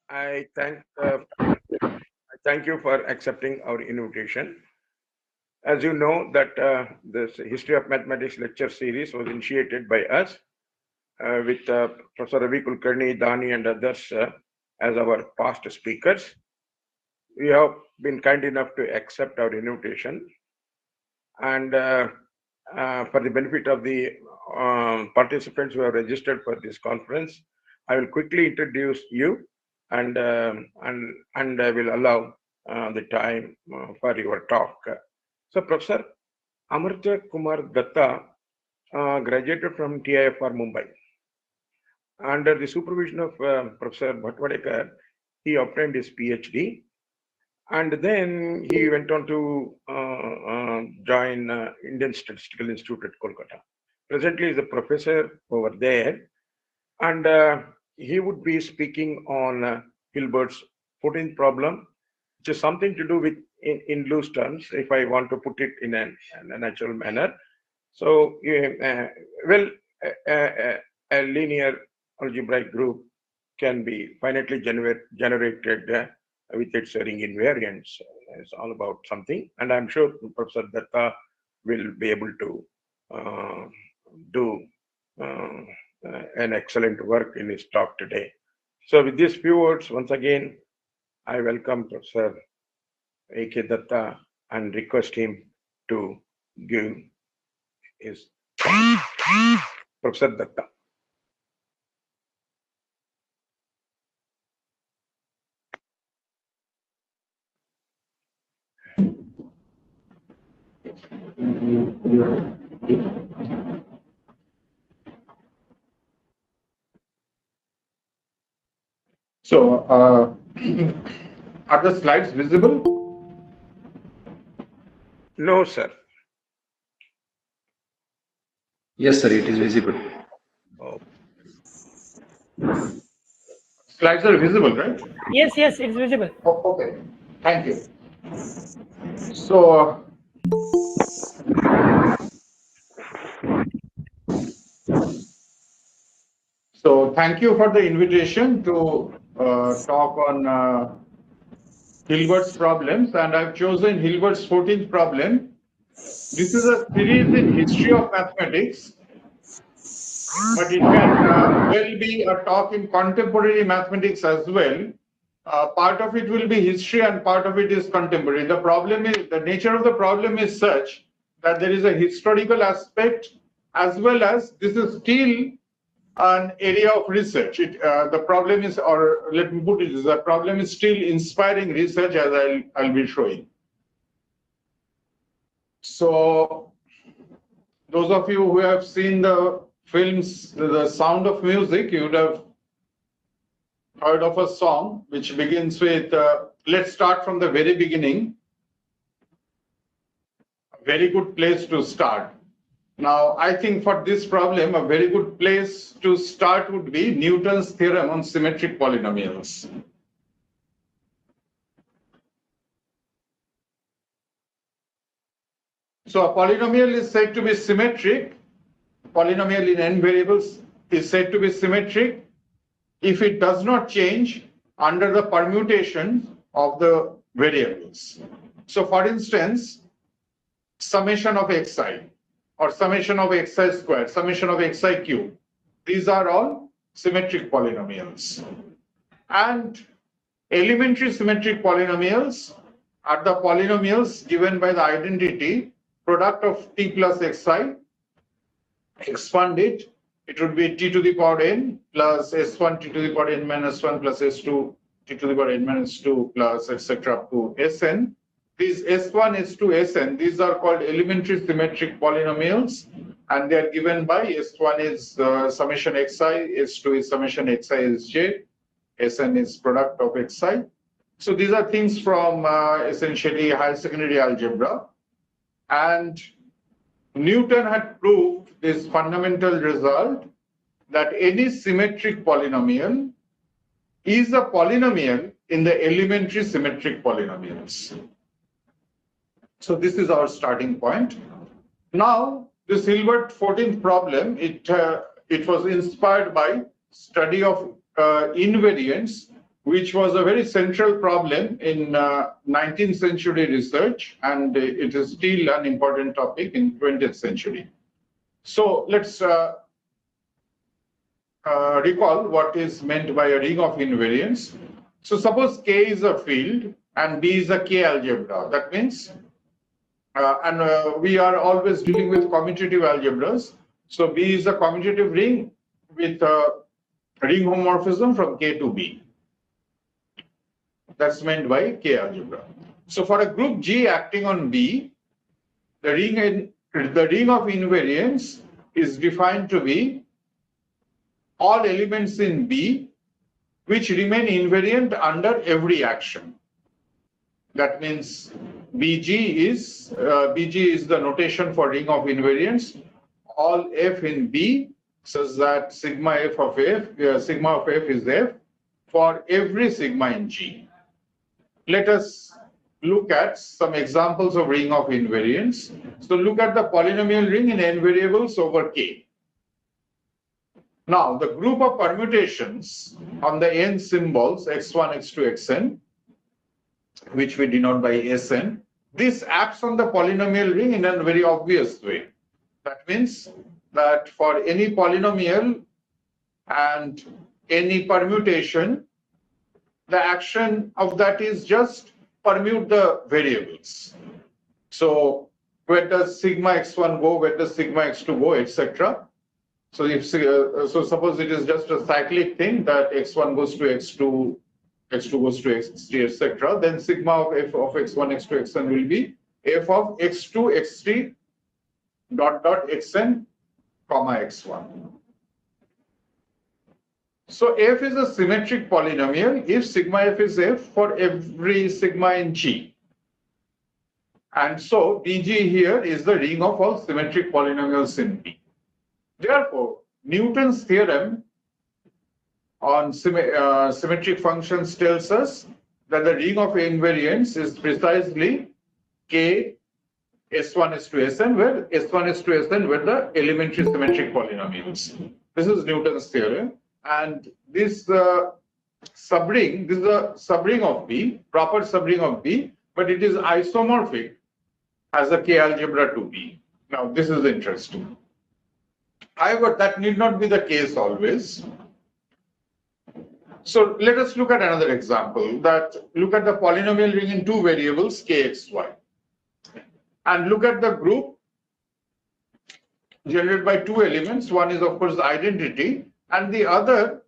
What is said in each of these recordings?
I thank you for accepting our invitation. As you know, that this History of Mathematics lecture series was initiated by us with Professor Ravi Kulkarni, Dani, and others as our past speakers. You have been kind enough to accept our invitation, and for the benefit of the participants who have registered for this conference, I will quickly introduce you, and I will allow the time for your talk. So, Professor Amartya Kumar Dutta graduated from TIFR Mumbai. Under the supervision of Professor Bhatwadekar, he obtained his PhD, and then he went on to join Indian Statistical Institute at Kolkata. Presently, he's a professor over there, and he would be speaking on Hilbert's 14th problem, which is something to do with, in loose terms, if I want to put it in a natural manner. So, well, a linear algebraic group can be finitely generated with its ring invariants. It's all about something, and I'm sure Professor Datta will be able to do an excellent work in his talk today. So with these few words, once again, I welcome Professor A.K. Datta and request him to give his Professor Datta. So, are the slides visible? No, sir. Yes, sir, it is visible. Oh. Slides are visible, right? Yes, it's visible. Oh, okay. Thank you. So, thank you for the invitation to talk on Hilbert's problems, and I've chosen Hilbert's 14th problem. This is a series in history of mathematics, but it can well be a talk in contemporary mathematics as well. Part of it will be history and part of it is contemporary. The problem is, the nature of the problem is such that there is a historical aspect as well as this is still an area of research. The problem is, or let me put it, the problem is still inspiring research, as I'll be showing. So, those of you who have seen the films, The Sound of Music, you would have heard of a song which begins with, let's start from the very beginning. A very good place to start. Now, I think for this problem, a very good place to start would be Newton's theorem on symmetric polynomials. So a polynomial is said to be symmetric. Polynomial in n variables is said to be symmetric if it does not change under the permutation of the variables. So for instance, summation of xi or summation of xi squared, summation of xi cube, these are all symmetric polynomials. And elementary symmetric polynomials are the polynomials given by the identity product of t plus xi. Expand it, it would be t to the power n plus s1 t to the power n minus 1 plus s2 t to the power n minus 2 plus etc. up to sn. These s1, s2, sn, these are called elementary symmetric polynomials, and they are given by s1 is summation xi, s2 is summation xi is j, sn is product of xi. So these are things from essentially higher secondary algebra, and Newton had proved this fundamental result that any symmetric polynomial is a polynomial in the elementary symmetric polynomials. So this is our starting point. Now, this Hilbert 14th problem, it was inspired by study of invariants which was a very central problem in 19th century research, and it is still an important topic in 20th century. So let's recall what is meant by a ring of invariance. So suppose K is a field and B is a K algebra. That means, we are always dealing with commutative algebras. So B is a commutative ring with a ring homomorphism from K to B. That's meant by K algebra. So for a group G acting on B, the ring of invariance is defined to be all elements in B which remain invariant under every action. That means BG is the notation for ring of invariance. All F in B such that sigma F of F, sigma of F is F for every sigma in G. Let us look at some examples of ring of invariance. So look at the polynomial ring in n variables over K. Now, the group of permutations on the n symbols x1, x2, xn, which we denote by Sn, this acts on the polynomial ring in a very obvious way. That means that for any polynomial and any permutation, the action of that is just permute the variables. So where does sigma x1 go, where does sigma x2 go, etc. So if so suppose it is just a cyclic thing that x1 goes to x2, x2 goes to x3, etc. Then sigma of f of x1, x2, xn will be f of x2, x3 dot dot xn comma x1. So f is a symmetric polynomial if sigma f is f for every sigma in G. And so Bg here is the ring of all symmetric polynomials in B. Therefore, Newton's theorem on symmetric functions tells us that the ring of invariance is precisely K S1, S2, Sn, where S1, S2, Sn were the elementary symmetric polynomials. This is Newton's theorem. And this subring, this is a subring of B, proper subring of B, but it is isomorphic as a K algebra to B. Now, this is interesting. However, that need not be the case always. So let us look at another example. That look at the polynomial ring in two variables, K, X, Y. And look at the group generated by two elements. One is, of course, the identity, and the other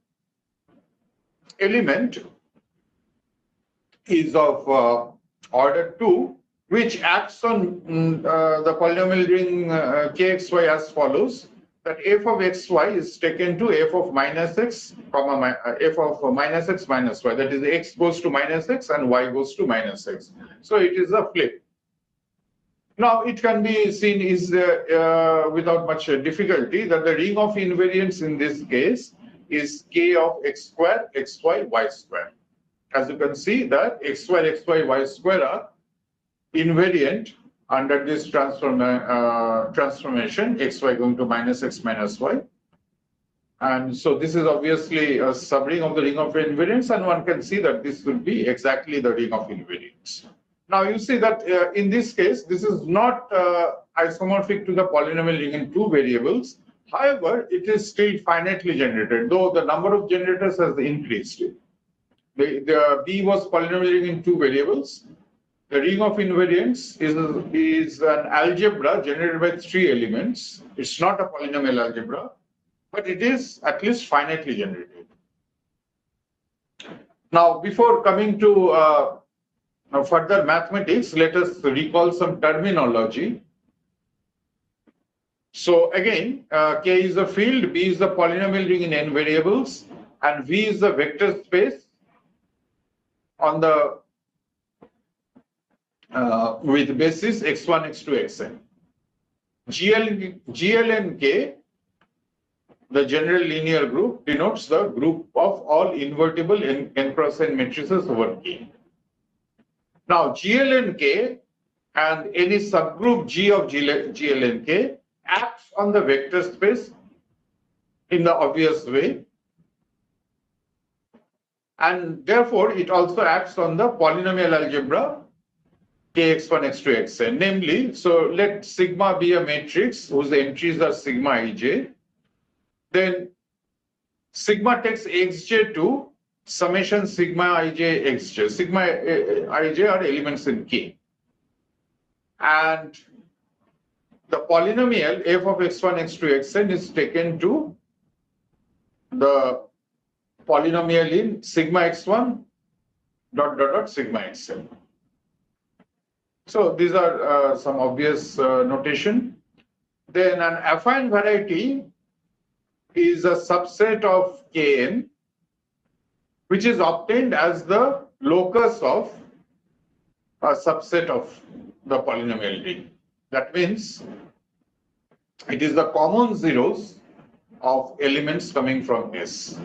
element is of order 2, which acts on the polynomial ring kxy as follows: that f of xy is taken to f of minus x, comma f of minus x minus y. That is, x goes to minus x and y goes to minus x. So it is a flip. Now it can be seen is without much difficulty that the ring of invariance in this case is k of x square, xy, y square. As you can see that x square, xy, y square are invariant under this transformation, xy going to minus x minus y. And so this is obviously a subring of the ring of invariance, and one can see that this will be exactly the ring of invariance. Now you see that in this case, this is not isomorphic to the polynomial ring in two variables. However, it is still finitely generated, though the number of generators has increased. The B was polynomial ring in two variables. The ring of invariance is an algebra generated by three elements. It's not a polynomial algebra, but it is at least finitely generated. Now, before coming to further mathematics, let us recall some terminology. So again, K is a field, B is the polynomial ring in n variables, and V is the vector space on the with basis x1, x2, xn. GL and K, the general linear group, denotes the group of all invertible n cross n matrices over K. Now, GL and K and any subgroup G of GL and K acts on the vector space in the obvious way. and therefore it also acts on the polynomial algebra kx1, x2, xn. Namely, so let sigma be a matrix whose entries are sigma ij. Then sigma takes xj to summation sigma ij xj. Sigma ij are elements in K. And the polynomial f of x1, x2, xn is taken to the polynomial in sigma x1 dot dot dot sigma xn. So these are some obvious notation. Then an affine variety is a subset of Kn, which is obtained as the locus of a subset of the polynomial ring. That means it is the common zeros of elements coming from S.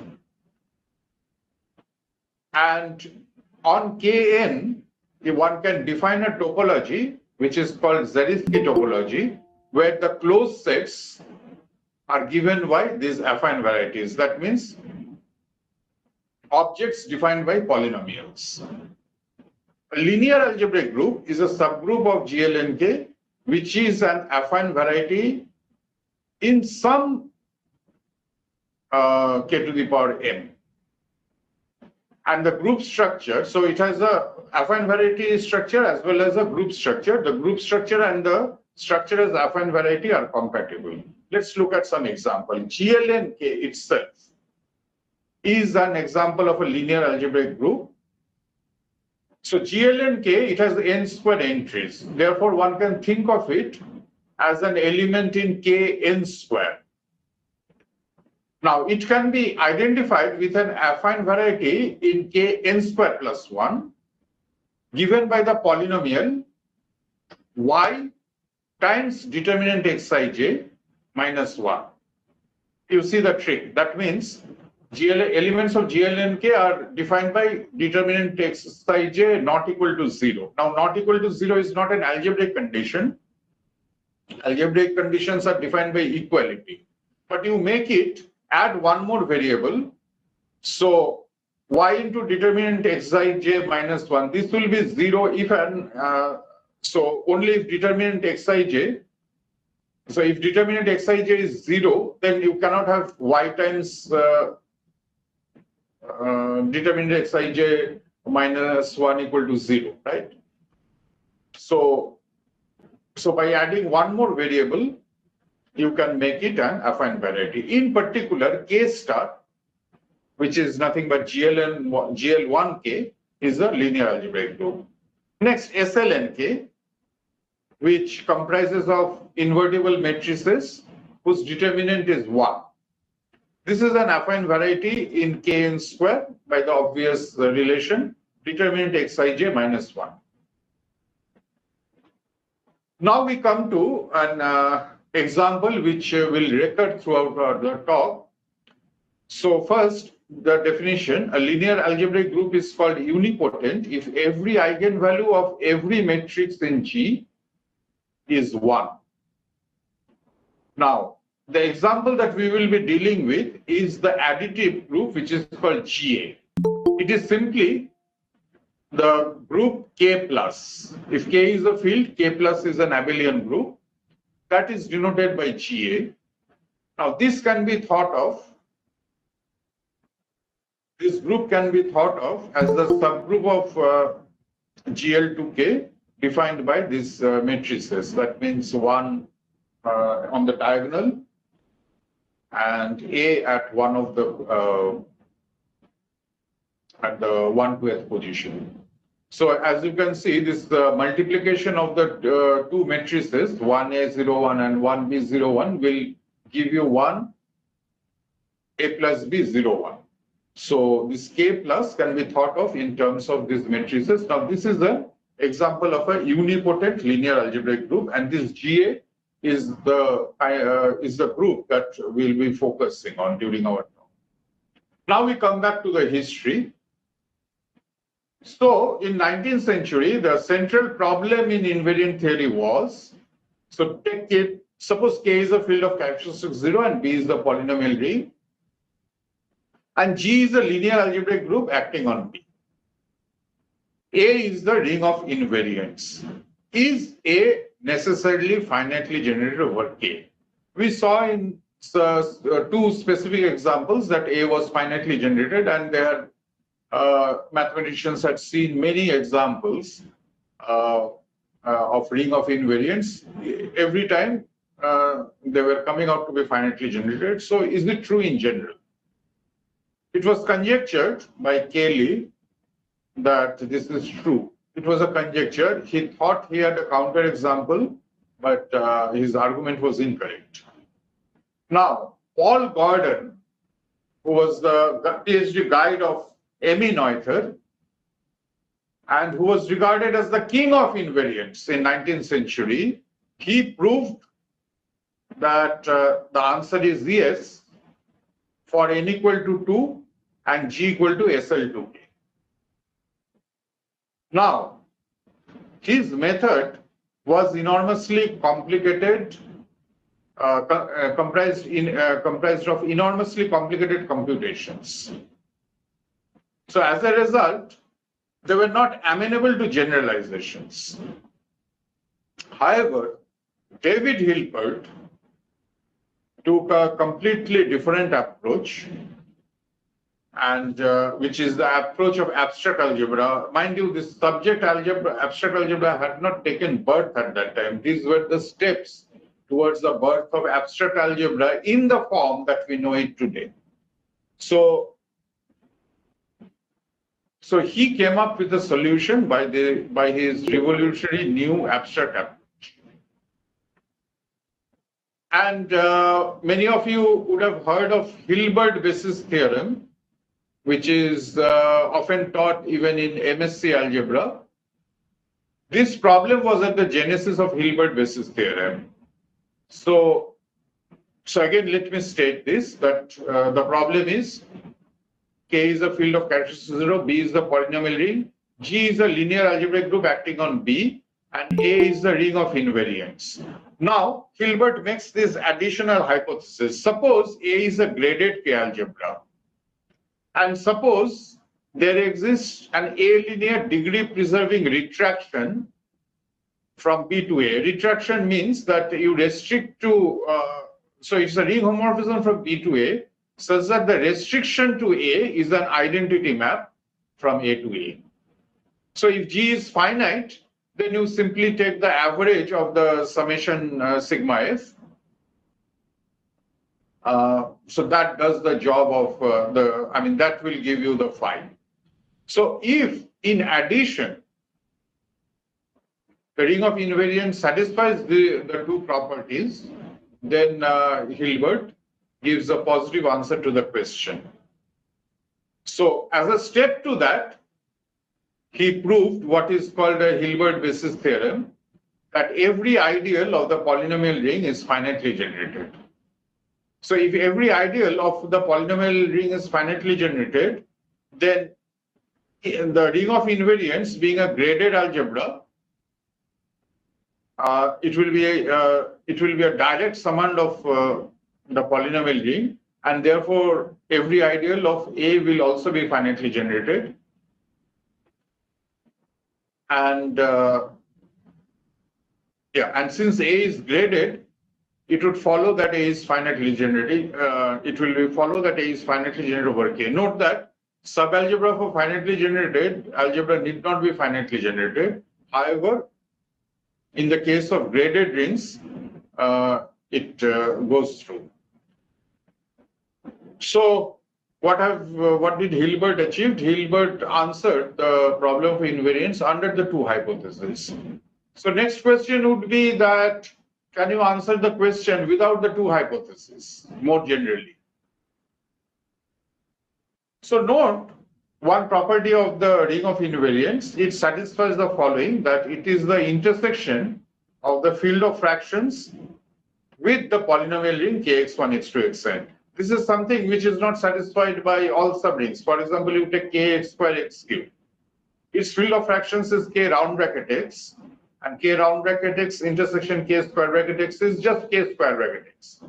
And on Kn, one can define a topology which is called Zariski topology, where the closed sets are given by these affine varieties. That means objects defined by polynomials. A linear algebraic group is a subgroup of GLNK which is an affine variety in some k to the power m. And the group structure, so it has a affine variety structure as well as a group structure. The group structure and the structure as affine variety are compatible. Let's look at some example. GLNK itself is an example of a linear algebraic group. So GLNK, it has n square entries. Therefore, one can think of it as an element in Kn square. Now, it can be identified with an affine variety in Kn square plus 1 given by the polynomial y times determinant xij minus 1. You see the trick. That means elements of GLNK are defined by determinant xij not equal to 0. Now, not equal to 0 is not an algebraic condition. Algebraic conditions are defined by equality. But you make it, add one more variable. So, y into determinant xij minus 1. This will be 0 if and so only if determinant xij. So, if determinant xij is 0, then you cannot have y times determinant xij minus 1 equal to 0, right? So by adding one more variable, you can make it an affine variety. In particular, K star, which is nothing but GL1K, is a linear algebraic group. Next, SLNK, which comprises of invertible matrices whose determinant is 1. This is an affine variety in Kn square by the obvious relation, determinant xij minus 1. Now we come to an example which will recur throughout the talk. So first, the definition, a linear algebraic group is called unipotent if every eigenvalue of every matrix in G is 1. Now, the example that we will be dealing with is the additive group, which is called GA. It is simply the group K plus. If K is a field, K plus is an abelian group. That is denoted by GA. Now, this can be thought of, this group can be thought of as the subgroup of GL2K defined by these matrices. That means 1 on the diagonal and A at one of the at the 1/2th position. So as you can see, this multiplication of the two matrices 1A01 and 1B01 will give you 1 A plus B01. So this K plus can be thought of in terms of these matrices. Now this is an example of a unipotent linear algebraic group, and this GA is the group that we'll be focusing on during our talk. Now we come back to the history. So in 19th century, the central problem in invariant theory was, so take K, suppose K is a field of characteristic 0 and B is the polynomial ring. and G is a linear algebraic group acting on B. A is the ring of invariants. Is A necessarily finitely generated over K? We saw in two specific examples that A was finitely generated, and there mathematicians had seen many examples of ring of invariants. Every time they were coming out to be finitely generated. So is it true in general? It was conjectured by Cayley that this is true. It was a conjecture. He thought he had a counterexample, but his argument was incorrect. Now, Paul Gordon, who was the PhD guide of Emmy Noether, and who was regarded as the king of invariants in 19th century, he proved that the answer is yes for n equal to 2 and G equal to SL2K. Now, his method was enormously complicated, comprised of enormously complicated computations. So as a result, they were not amenable to generalizations. However, David Hilbert took a completely different approach, and which is the approach of abstract algebra. Mind you, this subject algebra, abstract algebra, had not taken birth at that time. These were the steps towards the birth of abstract algebra in the form that we know it today. So he came up with a solution by his revolutionary new abstract approach. And many of you would have heard of Hilbert basis theorem, which is often taught even in MSc algebra. This problem was at the genesis of Hilbert basis theorem. So again, let me state this, that the problem is K is a field of characteristic 0, B is the polynomial ring, G is a linear algebraic group acting on B, and A is the ring of invariants. Now, Hilbert makes this additional hypothesis. Suppose A is a graded K algebra, and suppose there exists an A-linear degree-preserving retraction from B to A. Retraction means that you restrict to, so it's a ring homomorphism from B to A, such that the restriction to A is an identity map from A to A. So if G is finite, then you simply take the average of the summation sigma f. So that does the job of that will give you the phi. So if in addition, the ring of invariance satisfies the two properties, then Hilbert gives a positive answer to the question. So as a step to that, he proved what is called a Hilbert basis theorem, that every ideal of the polynomial ring is finitely generated. So if every ideal of the polynomial ring is finitely generated, then the ring of invariance, being a graded algebra, it will be a direct summand of the polynomial ring, and therefore every ideal of A will also be finitely generated. And and since A is graded, it would follow that A is finitely generated. It will follow that A is finitely generated over K. Note that subalgebra for finitely generated algebra need not be finitely generated. However, in the case of graded rings, it goes through. So what did Hilbert achieve? Hilbert answered the problem of invariance under the two hypotheses. So next question would be that, can you answer the question without the two hypotheses more generally? So note one property of the ring of invariance, it satisfies the following, that it is the intersection of the field of fractions with the polynomial ring kx1, x2, xn. This is something which is not satisfied by all subrings. For example, you take kx square x cube. Its field of fractions is k round bracket x, and k round bracket x intersection k square bracket x is just k square bracket x,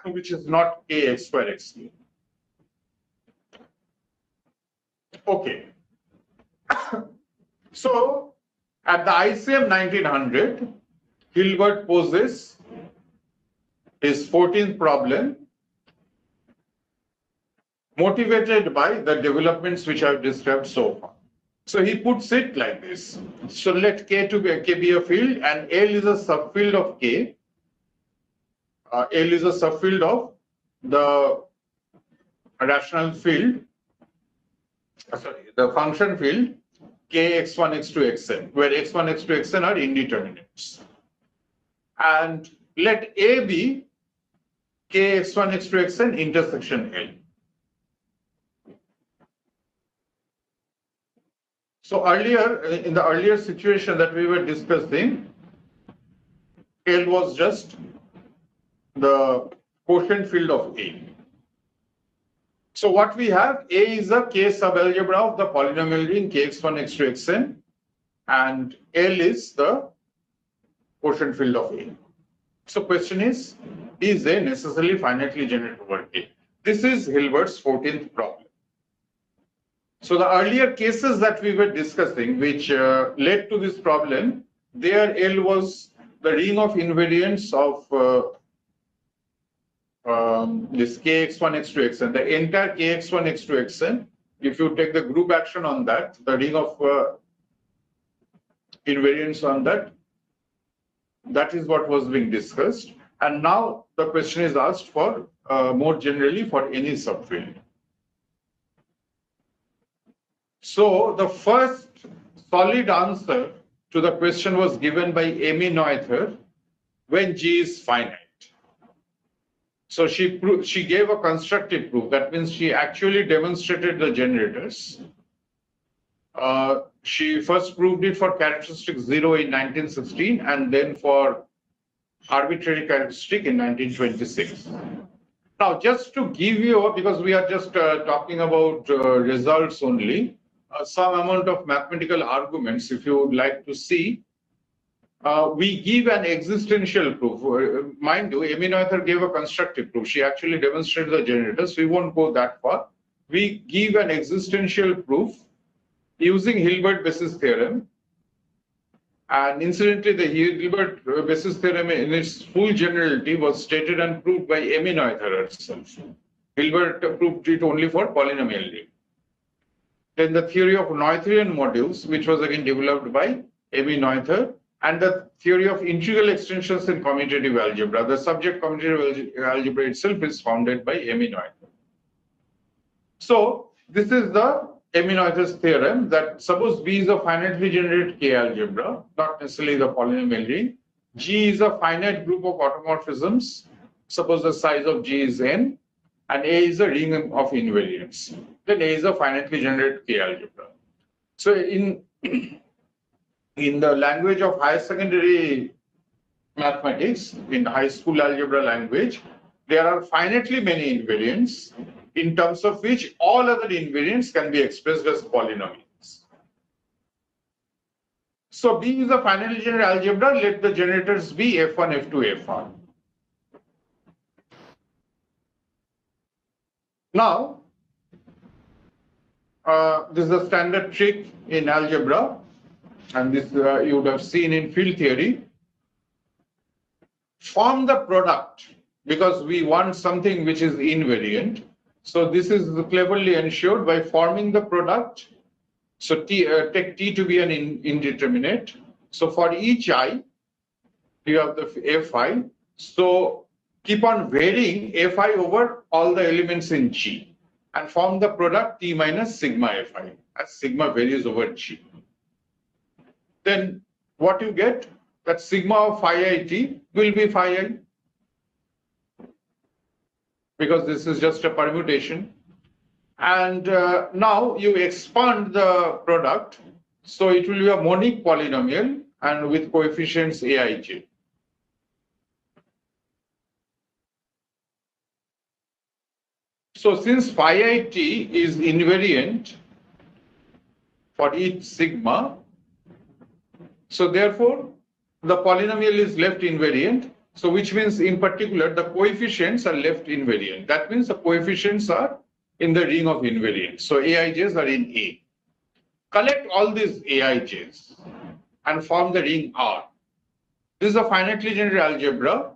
which is not kx square x cube. Okay. So at the ICM 1900, Hilbert poses his 14th problem, motivated by the developments which I've described so far. So he puts it like this. So let K be a field and L is a subfield of K. L is a subfield of the rational field, the function field K x1, x2, xn, where x1, x2, xn are indeterminates. And let A be K x1, x2, xn intersection L. So earlier, in the earlier situation that we were discussing, L was just the quotient field of A. So what we have, A is a K subalgebra of the polynomial ring Kx1, x2, xn, and L is the quotient field of A. So question is A necessarily finitely generated over A? This is Hilbert's 14th problem. So the earlier cases that we were discussing, which led to this problem, there L was the ring of invariants of this Kx1, x2, xn, the entire Kx1, x2, xn. If you take the group action on that, the ring of invariants on that, that is what was being discussed. And now the question is asked for more generally for any subfield. So the first solid answer to the question was given by Amy Noether when G is finite. So she gave a constructive proof. That means she actually demonstrated the generators. She first proved it for characteristic 0 in 1916 and then for arbitrary characteristic in 1926. Now, just to give you, because we are just talking about results only, some amount of mathematical arguments, if you would like to see, we give an existential proof. Mind you, Amy Noether gave a constructive proof. She actually demonstrated the generators. We won't go that far. We give an existential proof using Hilbert basis theorem. And incidentally, the Hilbert basis theorem in its full generality was stated and proved by Amy Noether herself. Hilbert proved it only for polynomial ring. Then the theory of Noetherian modules, which was again developed by Amy Noether, and the theory of integral extensions in commutative algebra. The subject commutative algebra itself is founded by Amy Noether. So this is the Amy Noether's theorem that suppose B is a finitely generated K algebra, not necessarily the polynomial ring. G is a finite group of automorphisms. Suppose the size of G is n, and A is a ring of invariants. Then A is a finitely generated K algebra. So in the language of higher secondary mathematics, in high school algebra language, there are finitely many invariants, in terms of which all other invariants can be expressed as polynomials. So B is a finitely generated algebra. Let the generators be F1, F2, F1. Now, this is a standard trick in algebra, and this you would have seen in field theory. Form the product, because we want something which is invariant. So this is cleverly ensured by forming the product. So take T to be an indeterminate. So for each I, you have the Fi. So keep on varying Fi over all the elements in G and form the product T minus sigma Fi, as sigma varies over G. Then what you get, that sigma of phi I T will be phi I, because this is just a permutation. And now you expand the product, so it will be a monic polynomial and with coefficients Aij. So since phi I T is invariant for each sigma, so therefore the polynomial is left invariant. So which means in particular the coefficients are left invariant. That means the coefficients are in the ring of invariants. So Aij's are in A. Collect all these Aij's and form the ring R. This is a finitely generated algebra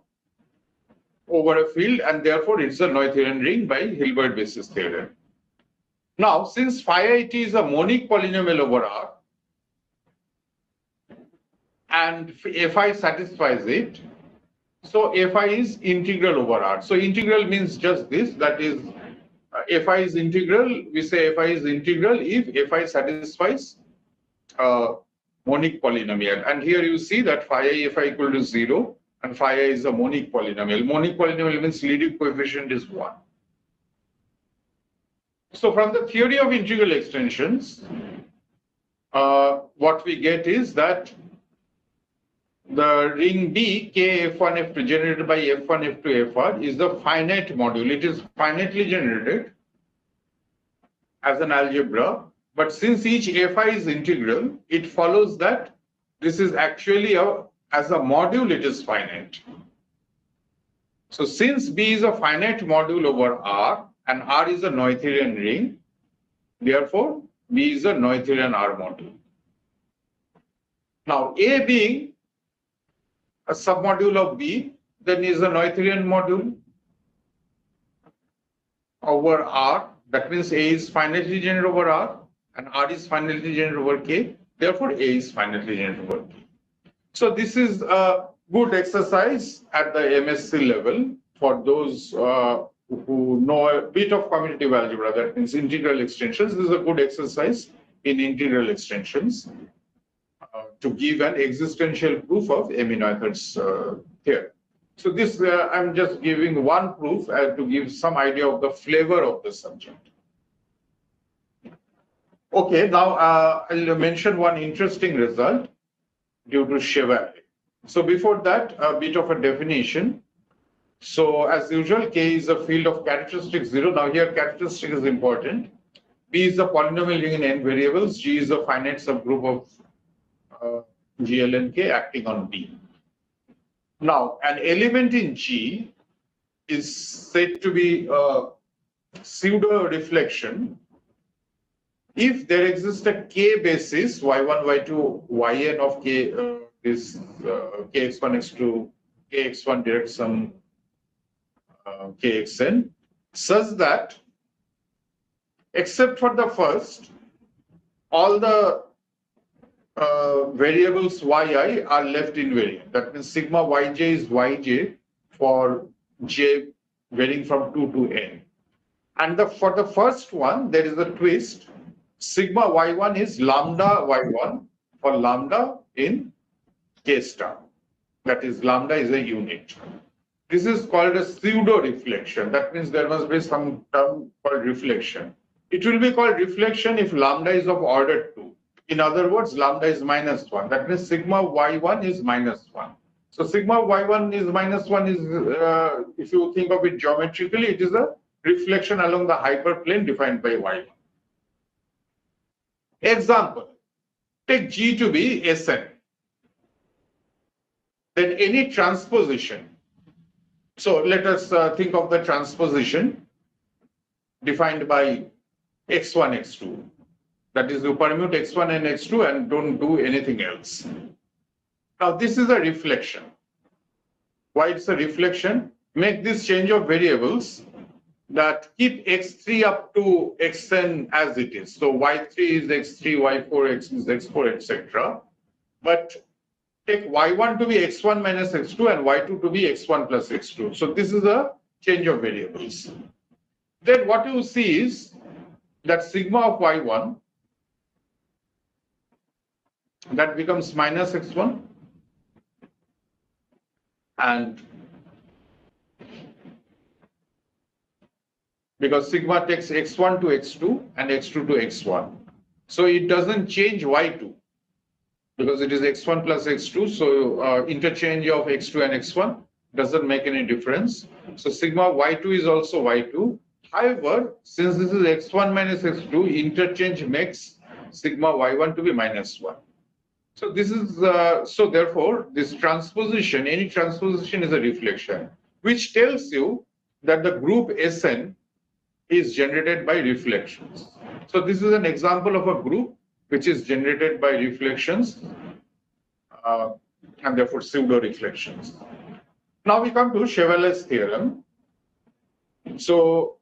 over a field, and therefore it's a Noetherian ring by Hilbert basis theorem. Now, since phi it is a monic polynomial over R, and Fi satisfies it, so Fi is integral over R. So integral means just this, that is, Fi is integral, we say Fi is integral if Fi satisfies monic polynomial. And here you see that phi I Fi equal to 0, and phi I is a monic polynomial. Monic polynomial means leading coefficient is 1. So from the theory of integral extensions, what we get is that the ring B, K F1 F2 generated by F1 F2 Fr is the finite module. It is finitely generated as an algebra, but since each Fi is integral, it follows that this is actually as a module it is finite. So since B is a finite module over R and R is a Noetherian ring, therefore B is a Noetherian R module. Now A being a submodule of B, then is a Noetherian module over R. That means A is finitely generated over R and R is finitely generated over K. Therefore, A is finitely generated over K. So this is a good exercise at the MSc level for those who know a bit of commutative algebra, that means integral extensions. This is a good exercise in integral extensions to give an existential proof of Emmy-Noether's theorem. So this, I'm just giving one proof to give some idea of the flavor of the subject. Okay, now I'll mention one interesting result due to Chevalier. So before that, a bit of a definition. So as usual, K is a field of characteristic 0. Now here characteristic is important. B is a polynomial ring in n variables. G is a finite subgroup of G, L, and K acting on B. Now, an element in G is said to be a pseudo reflection if there exists a K basis y1, y2, yn of K, this kx1, x2, kx1 direct sum kxn, such that except for the first, all the variables yi are left invariant. That means sigma yj is yj for j varying from 2 to n. And for the first one, there is a twist. Sigma y1 is lambda y1 for lambda in k star. That is, lambda is a unit. This is called a pseudo reflection. That means there must be some term called reflection. It will be called reflection if lambda is of order 2. In other words, lambda is -1. That means sigma y1 is -1. So sigma y1 is -1 is, if you think of it geometrically, it is a reflection along the hyperplane defined by y1. Example, take G to be Sn. Then any transposition. So let us think of the transposition defined by x1, x2. That is, you permute x1 and x2 and don't do anything else. Now, this is a reflection. Why it's a reflection? Make this change of variables that keep x3 up to xn as it is. So y3 is x3, y4 x is x4, etc. But take y1 to be x1 minus x2 and y2 to be x1 plus x2. So this is a change of variables. Then what you see is that sigma of y1, that becomes minus x1, and because sigma takes x1 to x2 and x2 to x1. So it doesn't change y2 because it is x1 plus x2. So interchange of x2 and x1 doesn't make any difference. So sigma y2 is also y2. However, since this is x1 minus x2, interchange makes sigma y1 to be -1. So this is so therefore this transposition, any transposition is a reflection, which tells you that the group Sn is generated by reflections. So this is an example of a group which is generated by reflections and therefore pseudo reflections. Now we come to Chevalier's theorem. So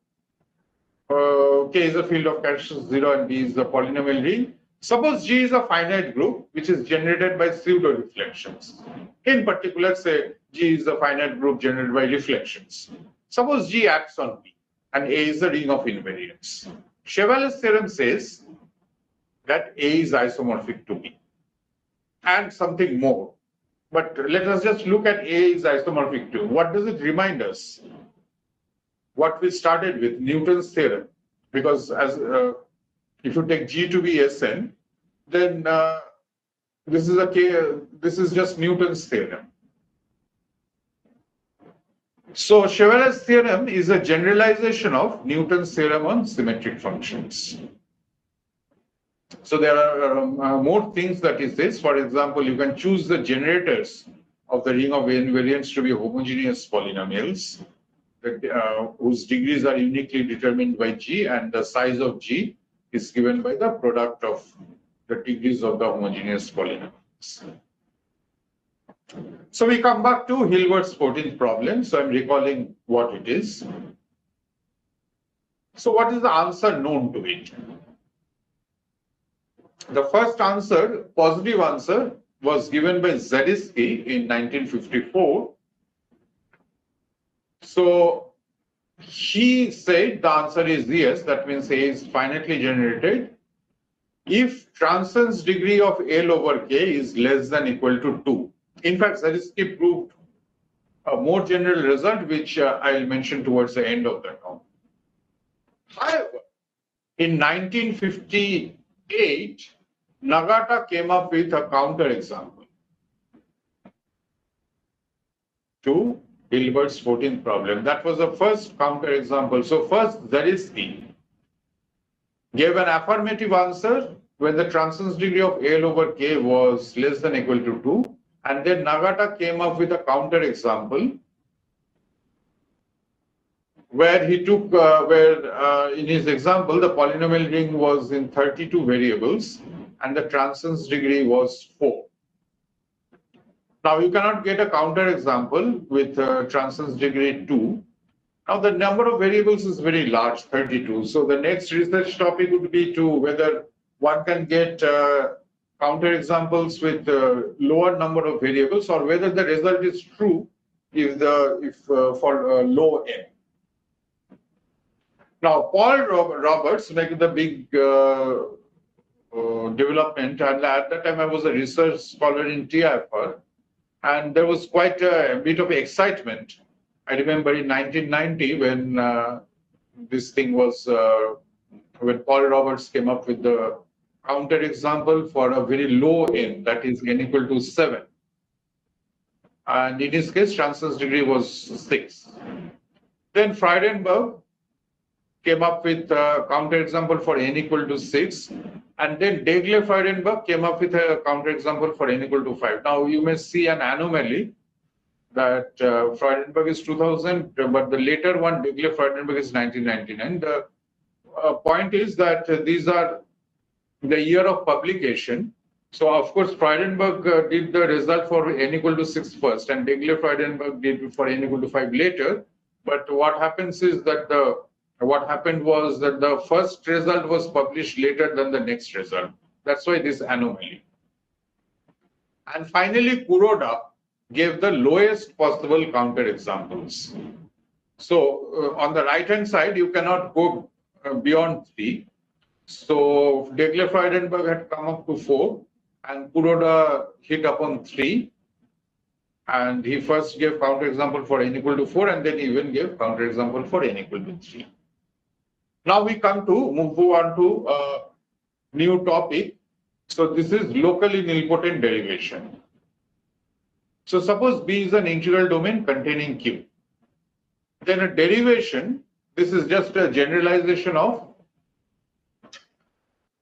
K is a field of characteristics 0 and B is the polynomial ring. Suppose G is a finite group which is generated by pseudo reflections. In particular, say G is a finite group generated by reflections. Suppose G acts on B and A is the ring of invariants. Chevalier's theorem says that A is isomorphic to B and something more. But let us just look at A is isomorphic to. What does it remind us? What we started with, Newton's theorem. Because as if you take G to be Sn, then this is just Newton's theorem. So Chevalier's theorem is a generalization of Newton's theorem on symmetric functions. So there are more things that is this. For example, you can choose the generators of the ring of invariants to be homogeneous polynomials whose degrees are uniquely determined by G, and the size of G is given by the product of the degrees of the homogeneous polynomials. So we come back to Hilbert's 14th problem. So I'm recalling what it is. So what is the answer known to it? The first answer, positive answer, was given by Zariski in 1954. So he said the answer is yes, that means A is finitely generated if transient's degree of L over K is less than equal to 2. In fact, Zariski proved a more general result, which I'll mention towards the end of the talk. However, in 1958, Nagata came up with a counterexample to Hilbert's 14th problem. That was the first counterexample. So first, Zariski gave an affirmative answer when the transient's degree of L over K was less than equal to 2. And then Nagata came up with a counterexample where he took, in his example, the polynomial ring was in 32 variables and the transient's degree was 4. Now you cannot get a counterexample with transient's degree 2. Now the number of variables is very large, 32. So the next research topic would be to whether one can get counterexamples with lower number of variables, or whether the result is true for low n. Now Paul Roberts made the big development, and at that time I was a research scholar in TIFR, and there was quite a bit of excitement. I remember in 1990 when this thing was, when Paul Roberts came up with the counterexample for a very low n, that is n equal to 7. And in his case, transient's degree was 6. Then Friedenberg came up with a counterexample for n equal to 6. And then Degle-Friedenberg came up with a counterexample for n equal to 5. Now you may see an anomaly that Friedenberg is 2000, but the later one, Degle-Friedenberg, is 1999. The point is that these are the year of publication. So of course, Friedenberg did the result for n equal to 6 first, and Degle-Friedenberg did for n equal to 5 later. But what happens is that what happened was that the first result was published later than the next result. That's why this anomaly. And finally, Kuroda gave the lowest possible counterexamples. So on the right-hand side, you cannot go beyond 3. So Degle-Friedenberg had come up to 4, and Kuroda hit upon 3. And he first gave counterexample for n equal to 4, and then even gave counterexample for n equal to 3. Now we move on to a new topic. So this is locally nilpotent derivation. So suppose B is an integral domain containing Q. Then a derivation, this is just a generalization of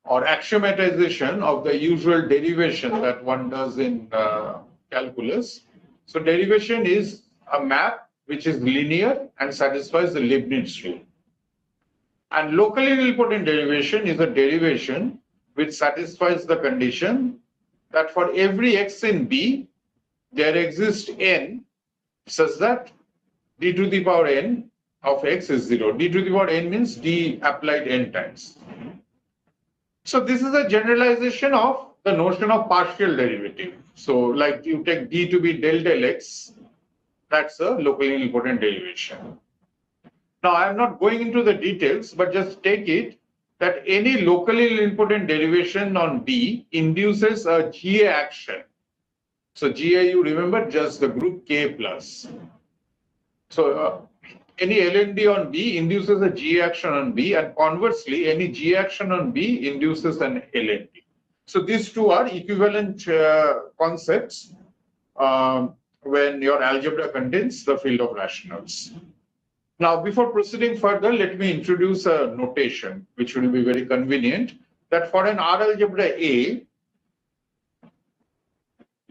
or axiomatization of the usual derivation that one does in calculus. So derivation is a map which is linear and satisfies the Leibniz rule. And locally nilpotent derivation is a derivation which satisfies the condition that for every x in B, there exists n such that d to the power n of x is 0. D to the power n means d applied n times. So this is a generalization of the notion of partial derivative. So like you take d to be del del x, that's a locally nilpotent derivation. Now I am not going into the details, but just take it that any locally nilpotent derivation on B induces a GA action. So GA, you remember, just the group K plus. So any LND on B induces a G action on B, and conversely, any G action on B induces an LND. So these two are equivalent concepts when your algebra contains the field of rationals. Now, before proceeding further, let me introduce a notation which will be very convenient, that for an R algebra A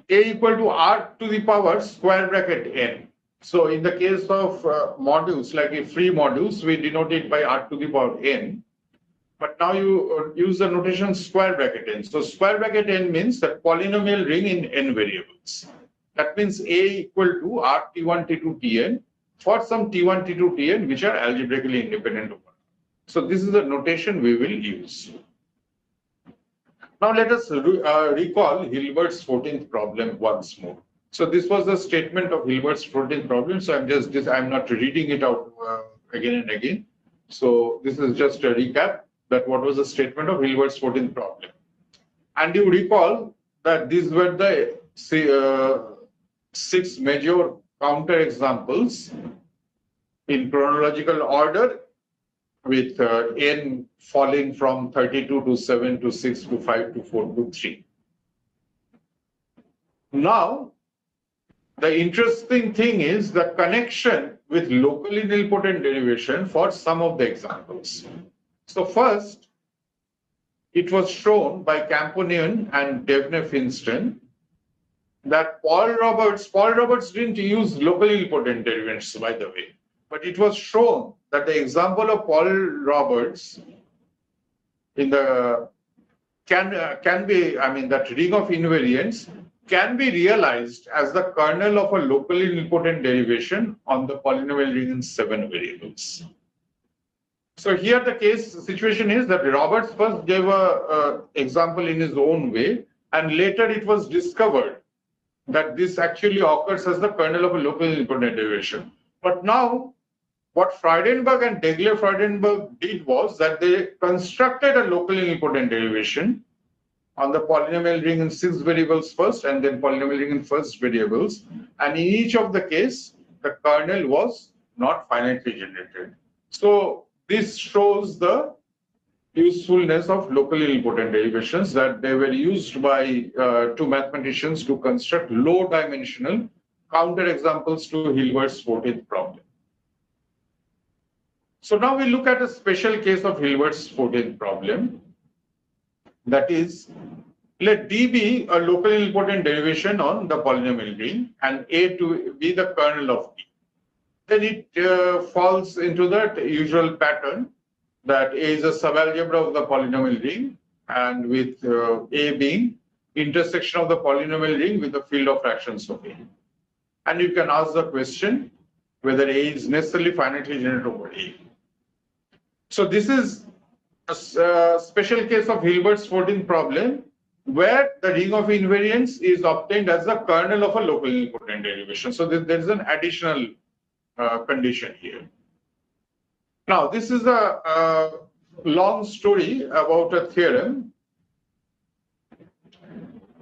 equal to R to the power square bracket n. So in the case of modules, like a free modules, we denote it by R to the power n. But now you use the notation square bracket n. So square bracket n means that polynomial ring in n variables. That means A equal to R T1, T2, Tn for some T1, T2, Tn which are algebraically independent of one. So this is the notation we will use. Now let us recall Hilbert's 14th problem once more. So this was the statement of Hilbert's 14th problem. So I'm not reading it out again and again. So this is just a recap that what was the statement of Hilbert's 14th problem. And you recall that these were the 6 major counter examples in chronological order, with n falling from 32 to 7 to 6 to 5 to 4 to 3. Now, the interesting thing is the connection with locally nilpotent derivation for some of the examples. So first, it was shown by Camponian and Devne-Finston that Paul Roberts didn't use locally nilpotent derivatives, by the way, but it was shown that the example of Paul Roberts in the can be, I mean, that ring of invariants can be realized as the kernel of a locally nilpotent derivation on the polynomial ring in 7 variables. So here the situation is that Roberts first gave a example in his own way, and later it was discovered that this actually occurs as the kernel of a locally nilpotent derivation. But now, what Freudenberg and Degler-Freudenberg did was that they constructed a locally nilpotent derivation on the polynomial ring in 6 variables first, and then polynomial ring in first variables. And in each of the case, the kernel was not finitely generated. So this shows the usefulness of locally nilpotent derivations, that they were used by 2 mathematicians to construct low-dimensional counterexamples to Hilbert's 14th problem. So now we look at a special case of Hilbert's 14th problem. That is, let D be a locally nilpotent derivation on the polynomial ring and A to be the kernel of D. Then it falls into that usual pattern that A is a subalgebra of the polynomial ring, and with A being intersection of the polynomial ring with the field of fractions of A. And you can ask the question whether A is necessarily finitely generated over A. So this is a special case of Hilbert's 14th problem, where the ring of invariance is obtained as the kernel of a locally nilpotent derivation. So there is an additional condition here. Now, this is a long story about a theorem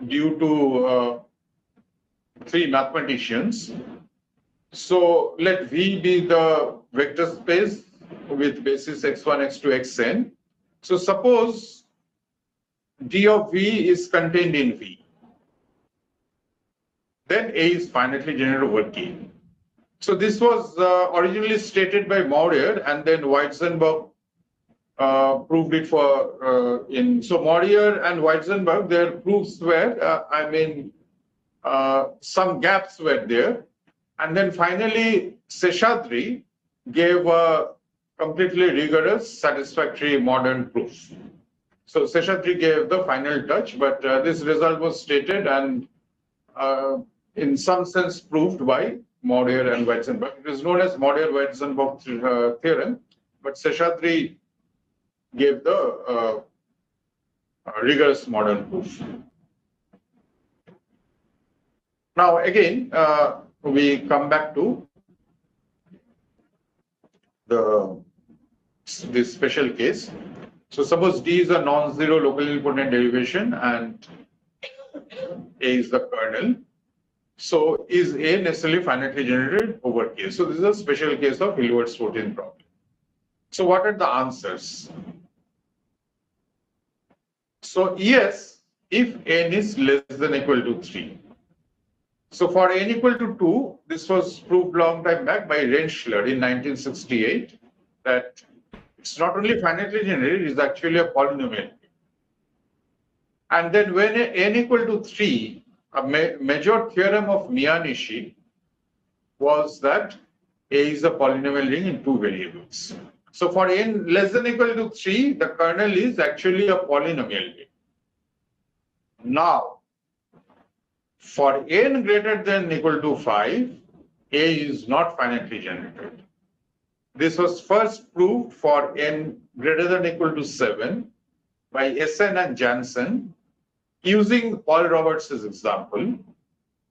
due to 3 mathematicians. So let V be the vector space with basis x1, x2, xn. So suppose D of V is contained in V. Then A is finitely generated over K. So this was originally stated by Maurier, and then Weizenberg proved it for so Maurier and Weizenberg, their proofs were, some gaps were there. And then finally, Seshadri gave a completely rigorous, satisfactory modern proof. So Seshadri gave the final touch, but this result was stated and in some sense proved by Maurer and Weizenberg. It is known as Maurer-Weizenberg theorem, but Seshadri gave the rigorous modern proof. Now again, we come back to this special case. So suppose D is a non-zero locally important derivation and A is the kernel. So is A necessarily finitely generated over K? So this is a special case of Hilbert's 14th problem. So what are the answers? So yes, if n is less than equal to 3. So for n equal to 2, this was proved long time back by Rentschler in 1968 that it's not only finitely generated, it's actually a polynomial. And then when n equal to 3, a major theorem of Miyanishi was that A is a polynomial ring in 2 variables. So for n less than equal to 3, the kernel is actually a polynomial ring. Now, for n greater than equal to 5, A is not finitely generated. This was first proved for n greater than equal to 7 by Essen and Janssen using Paul Roberts' example.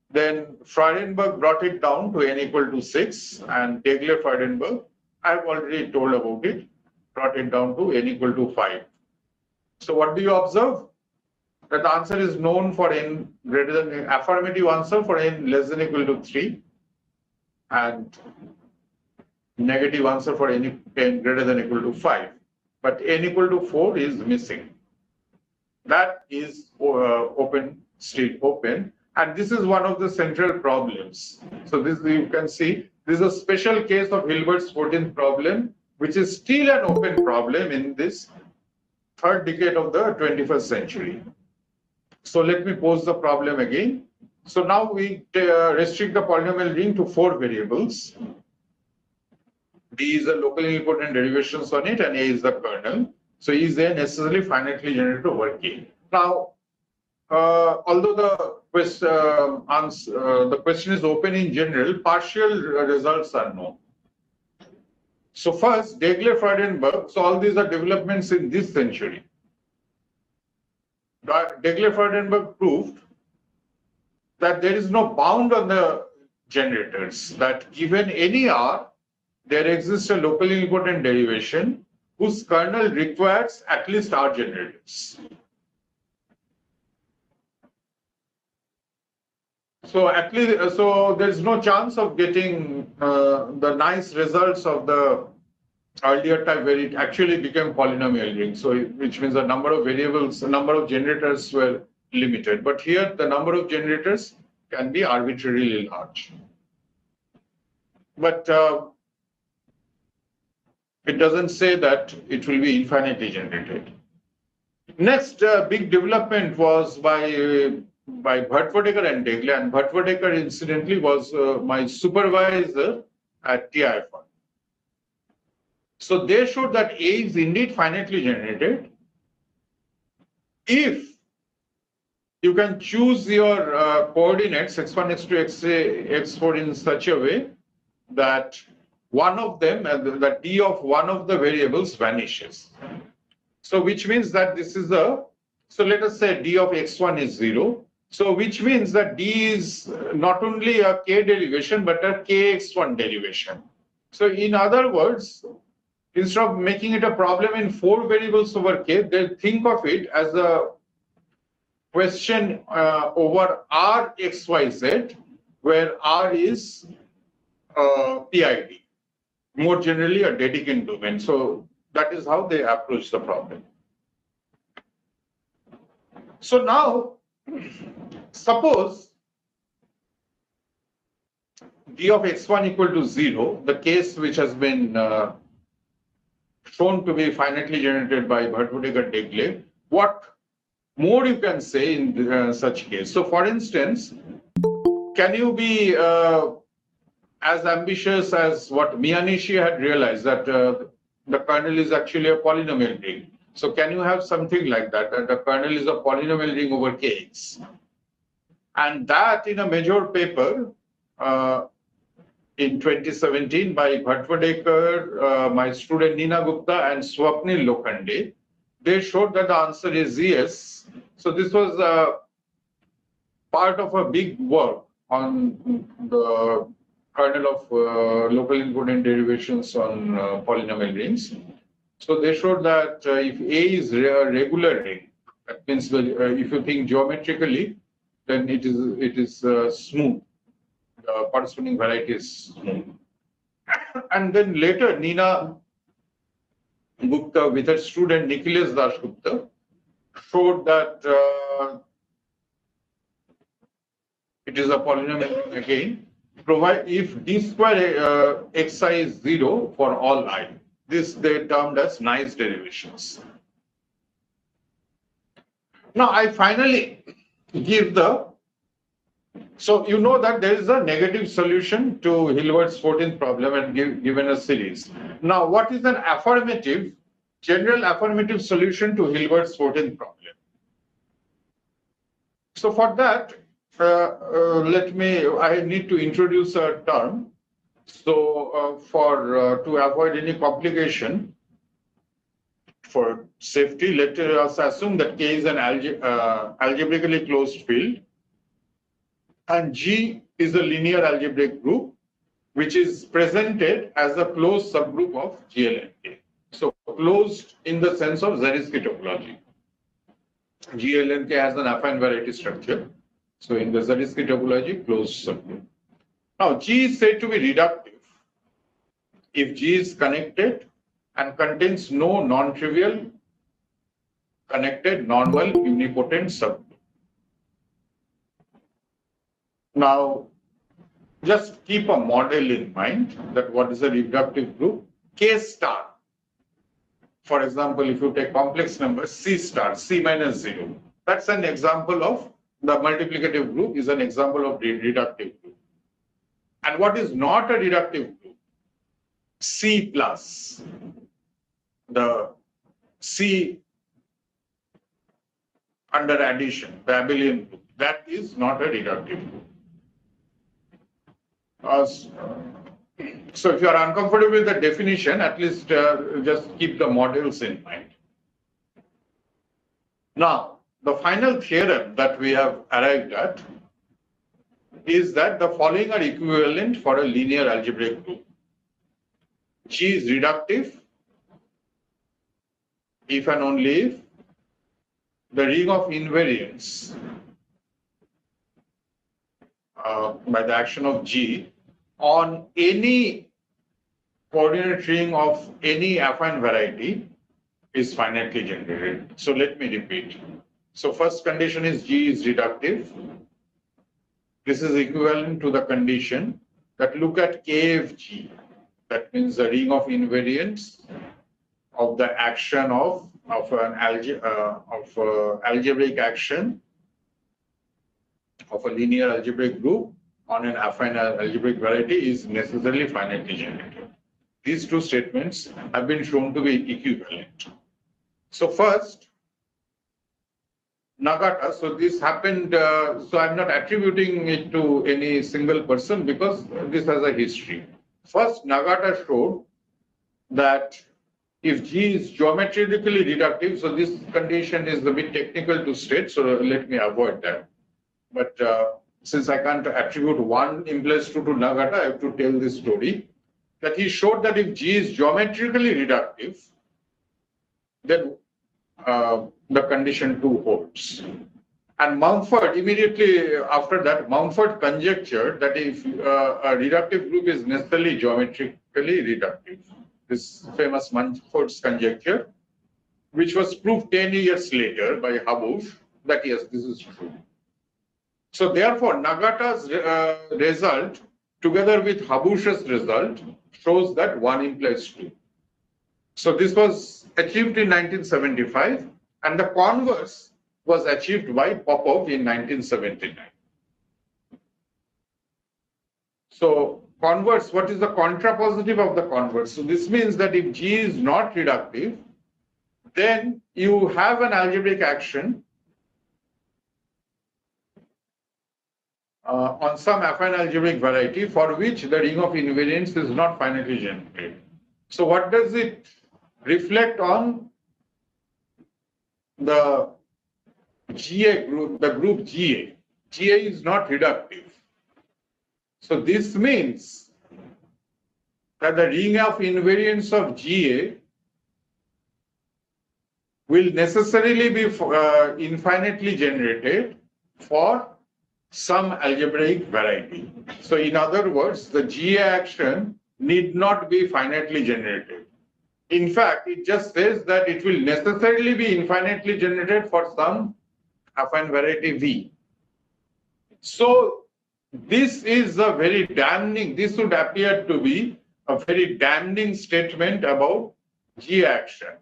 Then Freudenberg brought it down to n equal to 6 and Degler-Freudenberg, I've already told about it, brought it down to n equal to 5. So what do you observe? That the answer is known for n greater than, affirmative answer for n less than equal to 3 and negative answer for n greater than equal to 5. But n equal to 4 is missing. That is still open. And this is one of the central problems. So this, you can see, this is a special case of Hilbert's 14th problem, which is still an open problem in this third decade of the 21st century. So let me pose the problem again. So now we restrict the polynomial ring to 4 variables. D is the locally important derivations on it and A is the kernel. So is A necessarily finitely generated over K? Now, although the question is open in general, partial results are known. So first, Degler-Freudenberg, so all these are developments in this century. Degler-Freudenberg proved that there is no bound on the generators, that given any R, there exists a locally important derivation whose kernel requires at least R generators. So at least, so there is no chance of getting the nice results of the earlier type where it actually became polynomial ring. So which means the number of variables, the number of generators were limited. But here the number of generators can be arbitrarily large. But it doesn't say that it will be infinitely generated. Next big development was by Bhattwardekar and Degler, and Bhattwardekar incidentally was my supervisor at TIFR. So they showed that A is indeed finitely generated if you can choose your coordinates x1, x2, x4 in such a way that one of them, the D of one of the variables vanishes. So which means that this is a, so let us say D of x1 is 0. So which means that D is not only a K derivation, but a Kx1 derivation. So in other words, instead of making it a problem in 4 variables over K, they think of it as a question over R XYZ, where R is PID, more generally a Dedekind domain. So that is how they approach the problem. So now, suppose D of x1 equal to 0, the case which has been shown to be finitely generated by Bhattwardekar-Degler, what more you can say in such case? So for instance, can you be as ambitious as what Miyanishi had realized, that the kernel is actually a polynomial ring. So can you have something like that, that the kernel is a polynomial ring over Kx? And that in a major paper in 2017 by Bhatvadekar, my student Neena Gupta and Swapnil Lokhande, they showed that the answer is yes. So this was part of a big work on the kernel of local invariant derivations on polynomial rings. So they showed that if A is a regular ring, that means if you think geometrically, then it is smooth. The corresponding variety is smooth. And then later, Neena Gupta with her student Nikhilesh Das Gupta showed that it is a polynomial ring again, provide if d square xi is 0 for all I. This they termed as nice derivations. Now I finally give the, so you know that there is a negative solution to Hilbert's 14th problem and given a series. Now what is an affirmative, general affirmative solution to Hilbert's 14th problem? So for that, I need to introduce a term. So to avoid any complication, for safety, let us assume that K is an algebraically closed field and G is a linear algebraic group which is presented as a closed subgroup of GLNK. So closed in the sense of Zariski topology. GLNK has an affine variety structure. So in the Zariski topology, closed subgroup. Now G is said to be reductive if G is connected and contains no non-trivial connected non-null unipotent subgroup. Now just keep a model in mind that what is a reductive group? K star. For example, if you take complex number C star, C minus 0, that's an example of the multiplicative group is an example of reductive group. And what is not a reductive group? C plus, the C under addition, the abelian group, that is not a reductive group. So if you are uncomfortable with the definition, at least just keep the models in mind. Now, the final theorem that we have arrived at is that the following are equivalent for a linear algebraic group. G is reductive if and only if the ring of invariance by the action of G on any coordinate ring of any affine variety is finitely generated. So let me repeat. So first condition is G is reductive. This is equivalent to the condition that look at KFG. That means the ring of invariance of the action of algebraic action of a linear algebraic group on an affine algebraic variety is necessarily finitely generated. These two statements have been shown to be equivalent. So first, Nagata, so this happened, so I'm not attributing it to any single person because this has a history. First, Nagata showed that if G is geometrically reductive, so this condition is a bit technical to state, so let me avoid that. But since I can't attribute one implies to Nagata, I have to tell this story, that he showed that if G is geometrically reductive, then the condition 2 holds. And Mumford, immediately after that, Mumford conjectured that if a reductive group is necessarily geometrically reductive, this famous Mumford's conjecture, which was proved 10 years later by Habush, that yes, this is true. So therefore, Nagata's result, together with Habush's result, shows that 1 implies 2. So this was achieved in 1975, and the converse was achieved by Popov in 1979. So converse, what is the contrapositive of the converse? So this means that if G is not reductive, then you have an algebraic action on some affine algebraic variety for which the ring of invariance is not finitely generated. So what does it reflect on the GA group, the group GA? GA is not reductive. So this means that the ring of invariance of GA will necessarily be infinitely generated for some algebraic variety. So in other words, the GA action need not be finitely generated. In fact, it just says that it will necessarily be infinitely generated for some affine variety V. So this is a very damning, this would appear to be a very damning statement about G action.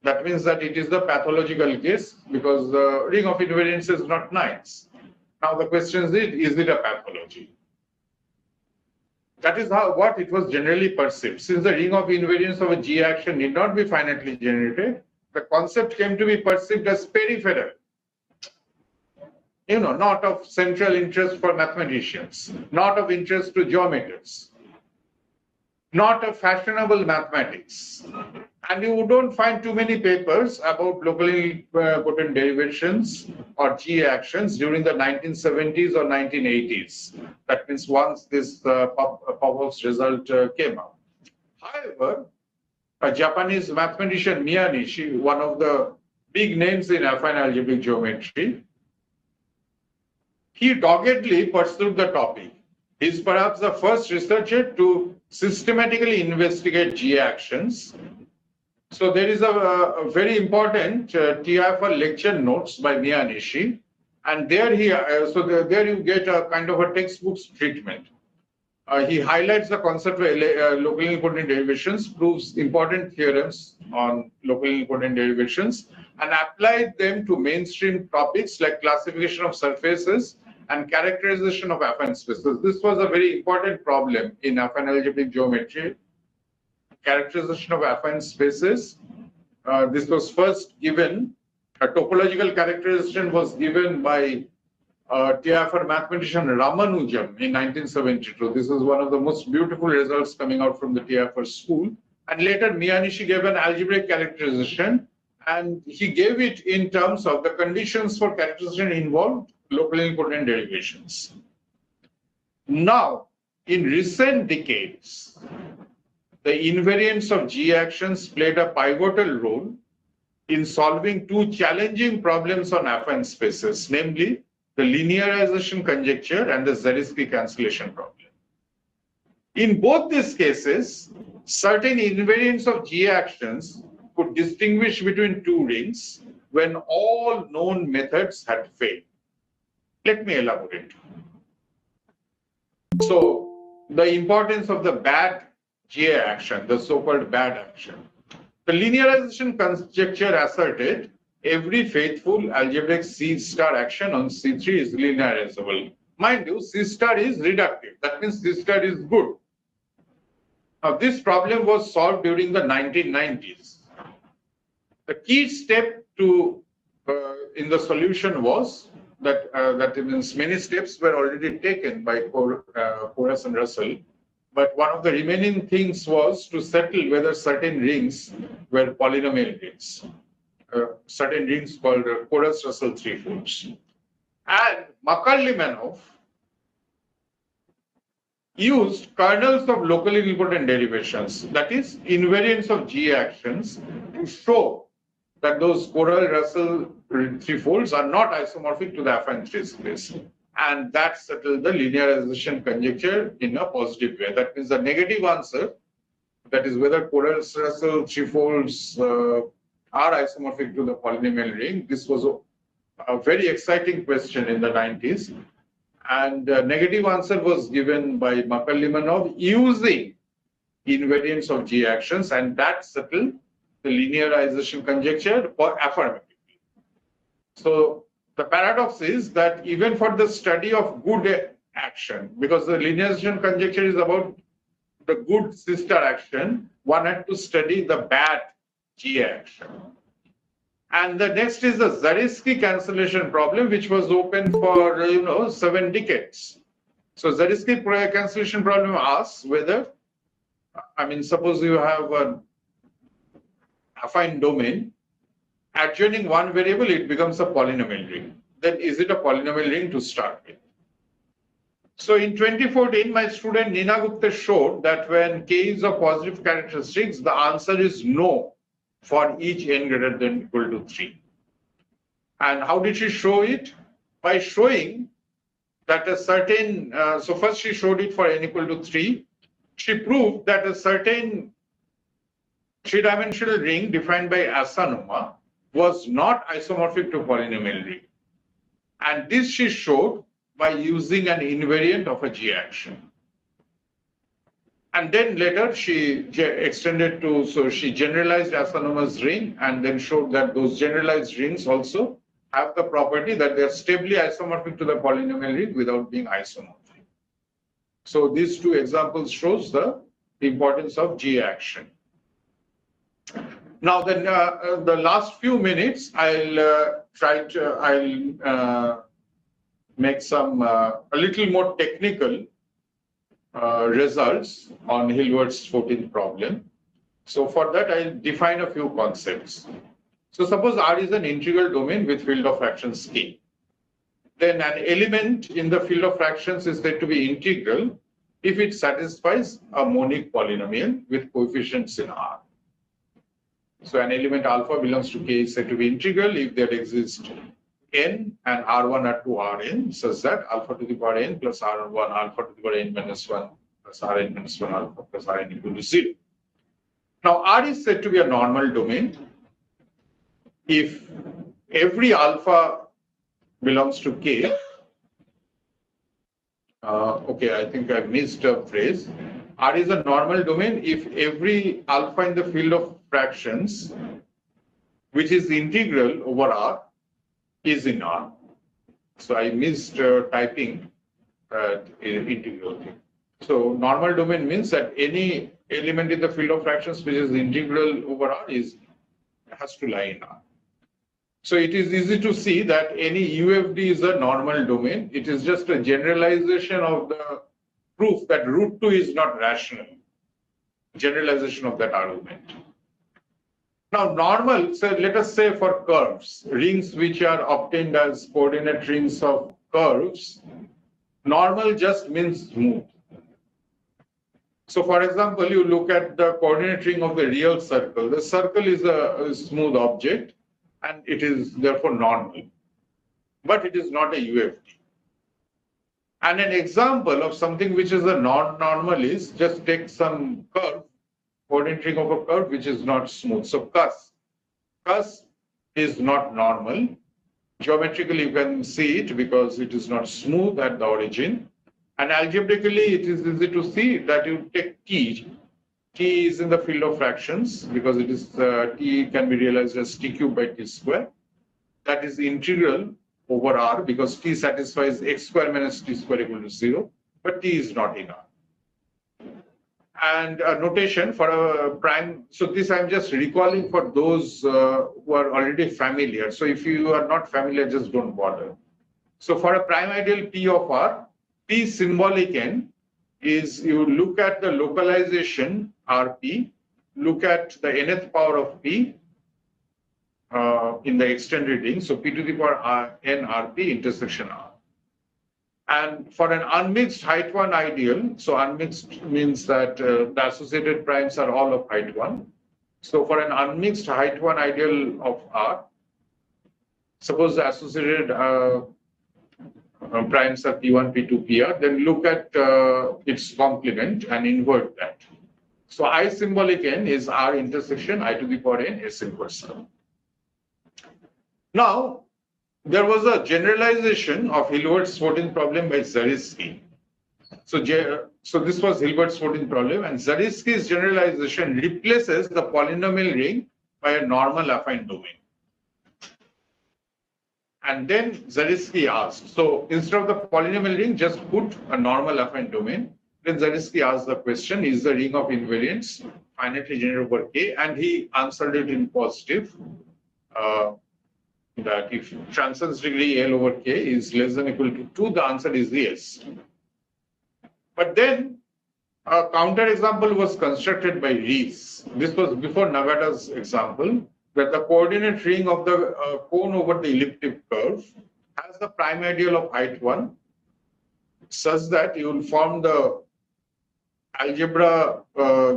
That means that it is the pathological case because the ring of invariance is not nice. Now the question is it a pathology? That is what it was generally perceived. Since the ring of invariance of a G action need not be finitely generated, the concept came to be perceived as peripheral. Not of central interest for mathematicians, not of interest to geometers, not of fashionable mathematics. And you don't find too many papers about locally potent derivations or G actions during the 1970s or 1980s. That means once this Popov's result came out. However, a Japanese mathematician Miyanishi, one of the big names in affine algebraic geometry, he doggedly pursued the topic. He is perhaps the first researcher to systematically investigate G actions. So there is a very important TIFR lecture notes by Miyanishi, and there there you get a kind of a textbook treatment. He highlights the concept of locally important derivations, proves important theorems on locally important derivations, and applied them to mainstream topics like classification of surfaces and characterization of affine spaces. This was a very important problem in affine algebraic geometry. Characterization of affine spaces. This was first given, a topological characterization was given by TIFR mathematician Ramanujam in 1972. This is one of the most beautiful results coming out from the TIFR school. And later Miyanishi gave an algebraic characterization, and he gave it in terms of the conditions for characterization involved locally important derivations. Now, in recent decades, the invariance of G actions played a pivotal role in solving two challenging problems on affine spaces, namely the linearization conjecture and the Zariski cancellation problem. In both these cases, certain invariants of G actions could distinguish between two rings when all known methods had failed. Let me elaborate. So, the importance of the bad G action, the so-called bad action. The linearization conjecture asserted every faithful algebraic C star action on C3 is linearizable. Mind you, C star is reductive. That means C star is good. Now, this problem was solved during the 1990s. The key step in the solution was that means many steps were already taken by Porras and Russell, but one of the remaining things was to settle whether certain rings were polynomial rings, certain rings called Porras-Russell threefolds. And Makar-Limanov used kernels of locally important derivations, that is, invariants of G actions, to show that those Porras-Russell threefolds are not isomorphic to the affine three space. And that settled the linearization conjecture in a positive way. That means the negative answer, that is whether Porras-Russell threefolds are isomorphic to the polynomial ring. This was a very exciting question in the 90s. And negative answer was given by Makar-Limanov using invariants of G actions, and that settled the linearization conjecture affirmatively. So the paradox is that even for the study of good action, because the linearization conjecture is about the good sister action, one had to study the bad G action. And the next is the Zariski cancellation problem, which was open for 7 decades. So Zariski cancellation problem asks whether, suppose you have an affine domain, adjoining one variable, it becomes a polynomial ring. Then is it a polynomial ring to start with? So in 2014, my student Neena Gupta showed that when k is of positive characteristics, the answer is no for each n greater than or equal to 3. And how did she show it? By showing that a certain, so first she showed it for n equal to 3. She proved that a certain three-dimensional ring defined by Asanuma was not isomorphic to polynomial ring. And this she showed by using an invariant of a G action. And then later she extended to, so she generalized Asanuma's ring and then showed that those generalized rings also have the property that they are stably isomorphic to the polynomial ring without being isomorphic. So these two examples shows the importance of G action. Now the last few minutes I'll make some a little more technical results on Hilbert's 14th problem. So for that I'll define a few concepts. So suppose R is an integral domain with field of fractions K. Then an element in the field of fractions is said to be integral if it satisfies a monic polynomial with coefficients in R. So an element alpha belongs to K is said to be integral if there exists n and R1, R2, Rn such that alpha to the power n plus R1 alpha to the power n minus 1 plus Rn minus 1 alpha plus Rn equal to 0. Now R is said to be a normal domain if every alpha belongs to K. Okay, I think I missed a phrase. R is a normal domain if every alpha in the field of fractions which is integral over R is in R. So I missed typing integral thing. So normal domain means that any element in the field of fractions which is integral over R has to lie in R. So it is easy to see that any UFD is a normal domain. It is just a generalization of the proof that root 2 is not rational. Generalization of that argument. Now normal, so let us say for curves, rings which are obtained as coordinate rings of curves, normal just means smooth. So for example, you look at the coordinate ring of the real circle. The circle is a smooth object and it is therefore normal, but it is not a UFD. And an example of something which is a non-normal is just take some curve, coordinate ring of a curve which is not smooth. So cos is not normal. Geometrically you can see it because it is not smooth at the origin. And algebraically it is easy to see that you take t. T is in the field of fractions because it is t can be realized as t cubed by t square. That is integral over R because t satisfies x square minus t square equal to 0, but t is not in R. And a notation for a prime, so this I'm just recalling for those who are already familiar. So if you are not familiar, just don't bother. So for a prime ideal P of R, P symbolic n is you look at the localization Rp, look at the nth power of P in the extended ring, so P to the power n Rp intersection R. And for an unmixed height 1 ideal, so unmixed means that the associated primes are all of height 1. So for an unmixed height 1 ideal of R, suppose the associated primes are P1, P2, PR, then look at its complement and invert that. So I symbolic n is R intersection I to the power n S inverse. Now, there was a generalization of Hilbert's 14th problem by Zariski. So this was Hilbert's 14th problem, and Zariski's generalization replaces the polynomial ring by a normal affine domain. And then Zariski asked, so instead of the polynomial ring, just put a normal affine domain. Then Zariski asked the question, is the ring of invariants finitely generated over K? And he answered it in positive, that if transcendence degree L over K is less than or equal to 2, the answer is yes. But then a counter example was constructed by Rees. This was before Nagata's example, that the coordinate ring of the cone over the elliptic curve has the prime ideal of height 1, such that you will form the algebra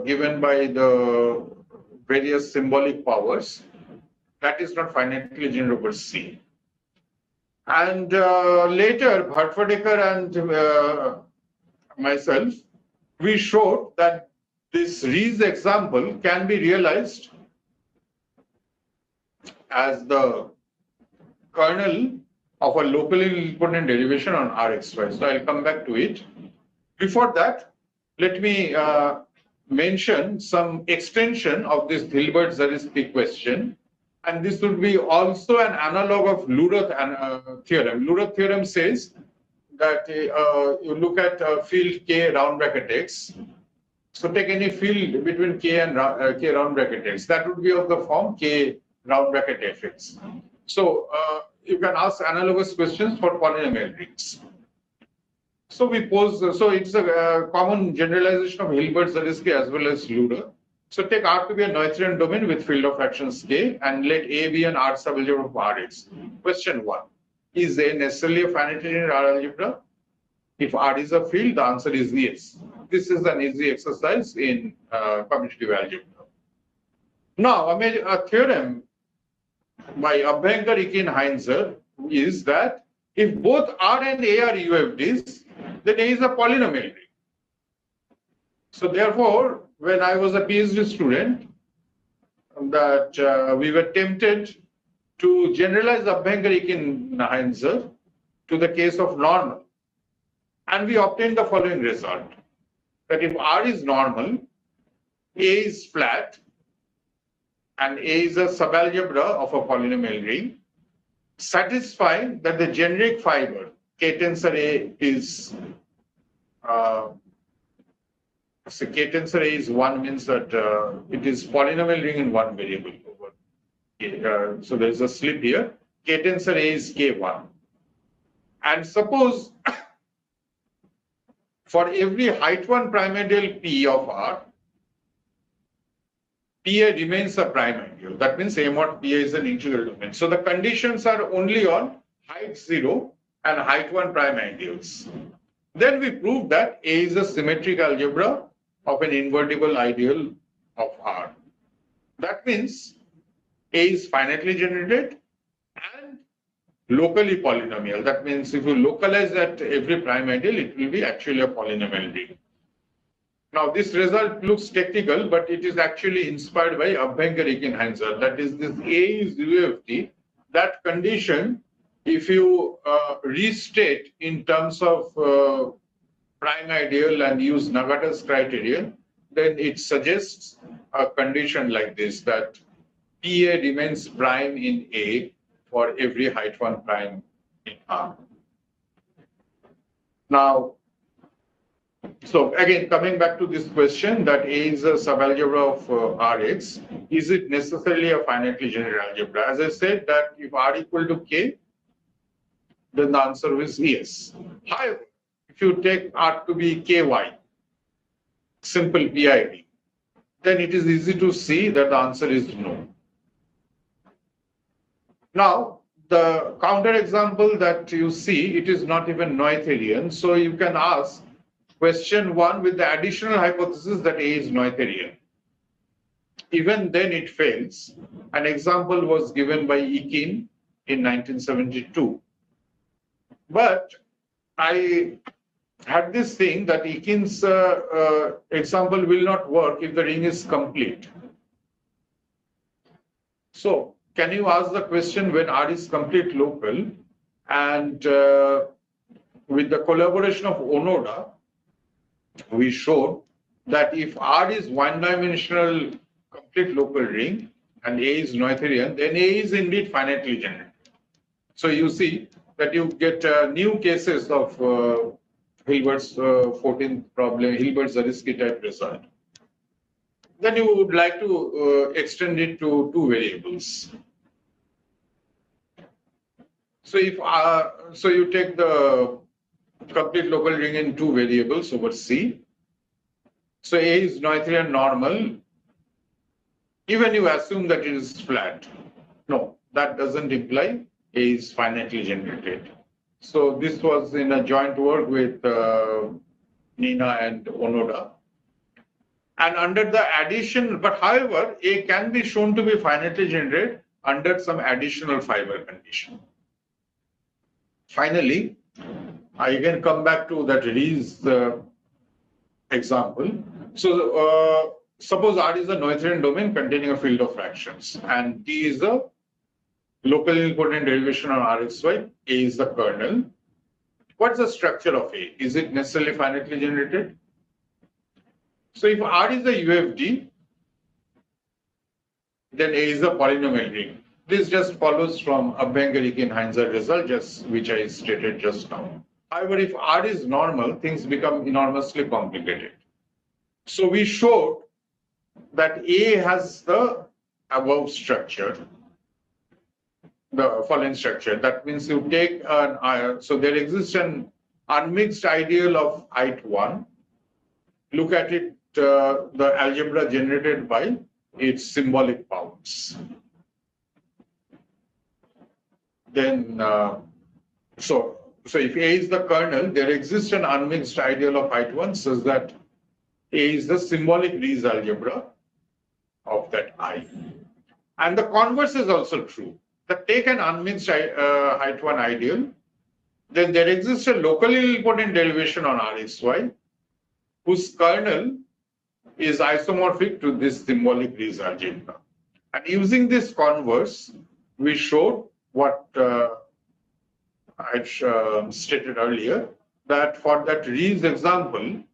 given by the various symbolic powers that is not finitely generated over C. And later, Bhartvadeker and myself, we showed that this Rees example can be realized as the kernel of a locally independent derivation on Rxy. So I'll come back to it. Before that, let me mention some extension of this Hilbert-Zariski question. And this would be also an analog of Luroth theorem. Luroth theorem says that you look at a field K round bracket X. So take any field between K and K round bracket X. That would be of the form K round bracket Fx. So you can ask analogous questions for polynomial rings. So we pose, so it's a common generalization of Hilbert, Zariski as well as Luroth. So take R to be a Noetherian domain with field of fractions K and let A be an R subalgebra of Rx. Question 1. Is A necessarily a finitely generated R algebra? If R is a field, the answer is yes. This is an easy exercise in commutative algebra. Now, a theorem by Abhyankar, Ikin, Heinzer is that if both R and A are UFDs, then A is a polynomial ring. So therefore, when I was a PhD student, that we were tempted to generalize Abhyankar, Ikin, Heinzer to the case of normal. And we obtained the following result, that if R is normal, A is flat, and A is a subalgebra of a polynomial ring, satisfying that the generic fiber K tensor A is so K tensor A is 1 means that it is polynomial ring in one variable over. So there is a slip here. K tensor A is K1. And suppose for every height 1 prime ideal P of R, PA remains a prime ideal. That means A mod PA is an integral domain. So the conditions are only on height 0 and height 1 prime ideals. Then we prove that A is a symmetric algebra of an invertible ideal of R. That means A is finitely generated and locally polynomial. That means if you localize at every prime ideal, it will be actually a polynomial ring. Now, this result looks technical, but it is actually inspired by Abhyankar, Ikin, Heinzer. That is, this A is UFD. That condition, if you restate in terms of prime ideal and use Nagata's criteria, then it suggests a condition like this, that PA remains prime in A for every height 1 prime in R. Now, so again, coming back to this question that A is a subalgebra of Rx, is it necessarily a finitely generated algebra? As I said that if R equal to K, then the answer is yes. However, if you take R to be KY, simple PID, then it is easy to see that the answer is no. Now, the counter example that you see, it is not even Noetherian. So you can ask question 1 with the additional hypothesis that A is Noetherian. Even then it fails. An example was given by Ikin in 1972. But I had this thing that Ikin's example will not work if the ring is complete. So can you ask the question when R is complete local, and with the collaboration of Onoda, we showed that if R is one-dimensional complete local ring and A is Noetherian, then A is indeed finitely generated. So you see that you get new cases of Hilbert's 14th problem, Hilbert's Zariski type result, then you would like to extend it to two variables. So if so you take the complete local ring in two variables over C. So A is Noetherian normal. Even you assume that it is flat. No, that doesn't imply A is finitely generated. So this was in a joint work with Neena and Onoda. And under the addition, but however, A can be shown to be finitely generated under some additional fiber condition. Finally, I again come back to that Rees example. So suppose R is a Noetherian domain containing a field of fractions, and T is a local equivalent derivation on Rxy, A is the kernel. What's the structure of A? Is it necessarily finitely generated? So if R is a UFD, then A is a polynomial ring. This just follows from Abhyankar-Ekin-Heinzer result, which I stated just now. However, if R is normal, things become enormously complicated. So we showed that A has the above structure, the following structure. That means you take an, so there exists an unmixed ideal of height 1. Look at it, the algebra generated by its symbolic powers. Then, so if A is the kernel, there exists an unmixed ideal of height 1 such that A is the symbolic Rees algebra of that I. And the converse is also true. That take an unmixed height 1 ideal, then there exists a locally important derivation on Rxy whose kernel is isomorphic to this symbolic Rees algebra. And using this converse, we showed what I stated earlier, that for that Rees example,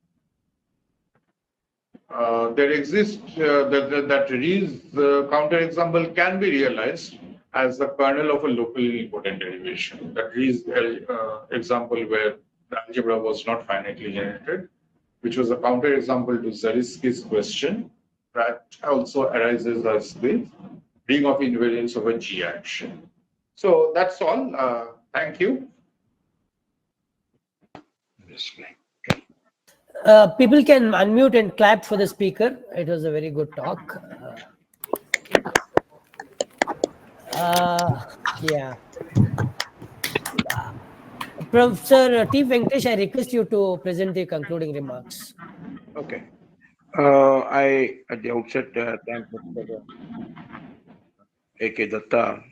there exists that Rees counterexample can be realized as the kernel of a locally important derivation. That Rees example where the algebra was not finitely generated, which was a counterexample to Zariski's question, that also arises as the ring of invariance of a G action. So that's all. Thank you. People can unmute and clap for the speaker. It was a very good talk. Yeah. Professor T. Venkatesh, I request you to present the concluding remarks. Okay. I, at the outset, thank Professor A.K. Dutta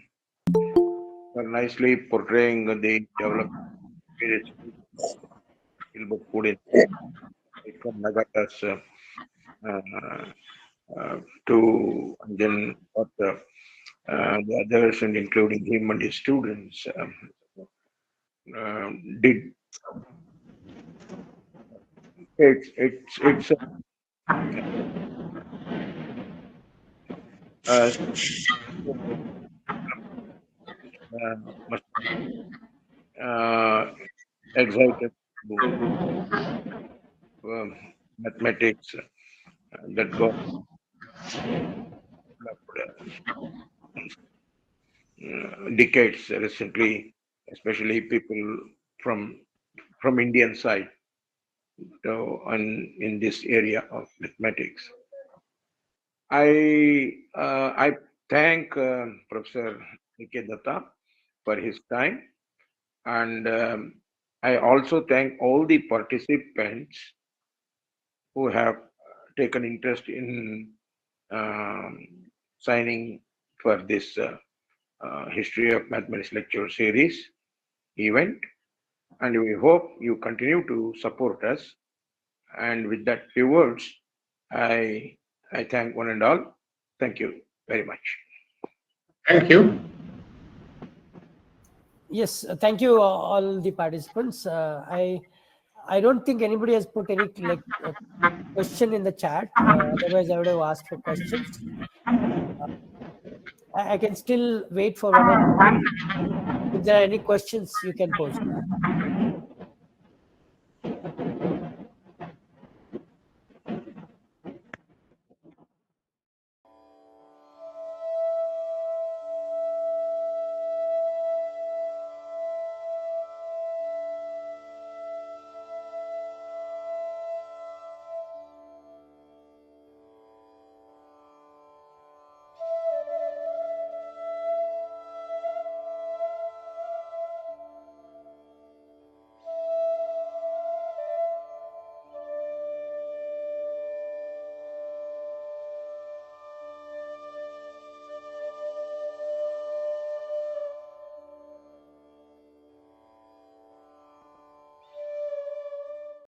for nicely portraying the development of Hilbert put in from Nagatas to, and then what the others, and including him and his students, did. It's must excited to mathematics that got decades recently, especially people from Indian side, so, in this area of mathematics. I thank Professor A.K. Dutta for his time, and I also thank all the participants who have taken interest in signing for this History of Mathematics lecture series event, and we hope you continue to support us. And with that few words, I thank one and all. Thank you very much. Thank you. Yes, thank you all the participants. I don't think anybody has put any question in the chat. Otherwise, I would have asked for questions. I can still wait for 1 or 2 minutes. If there are any questions, you can pose.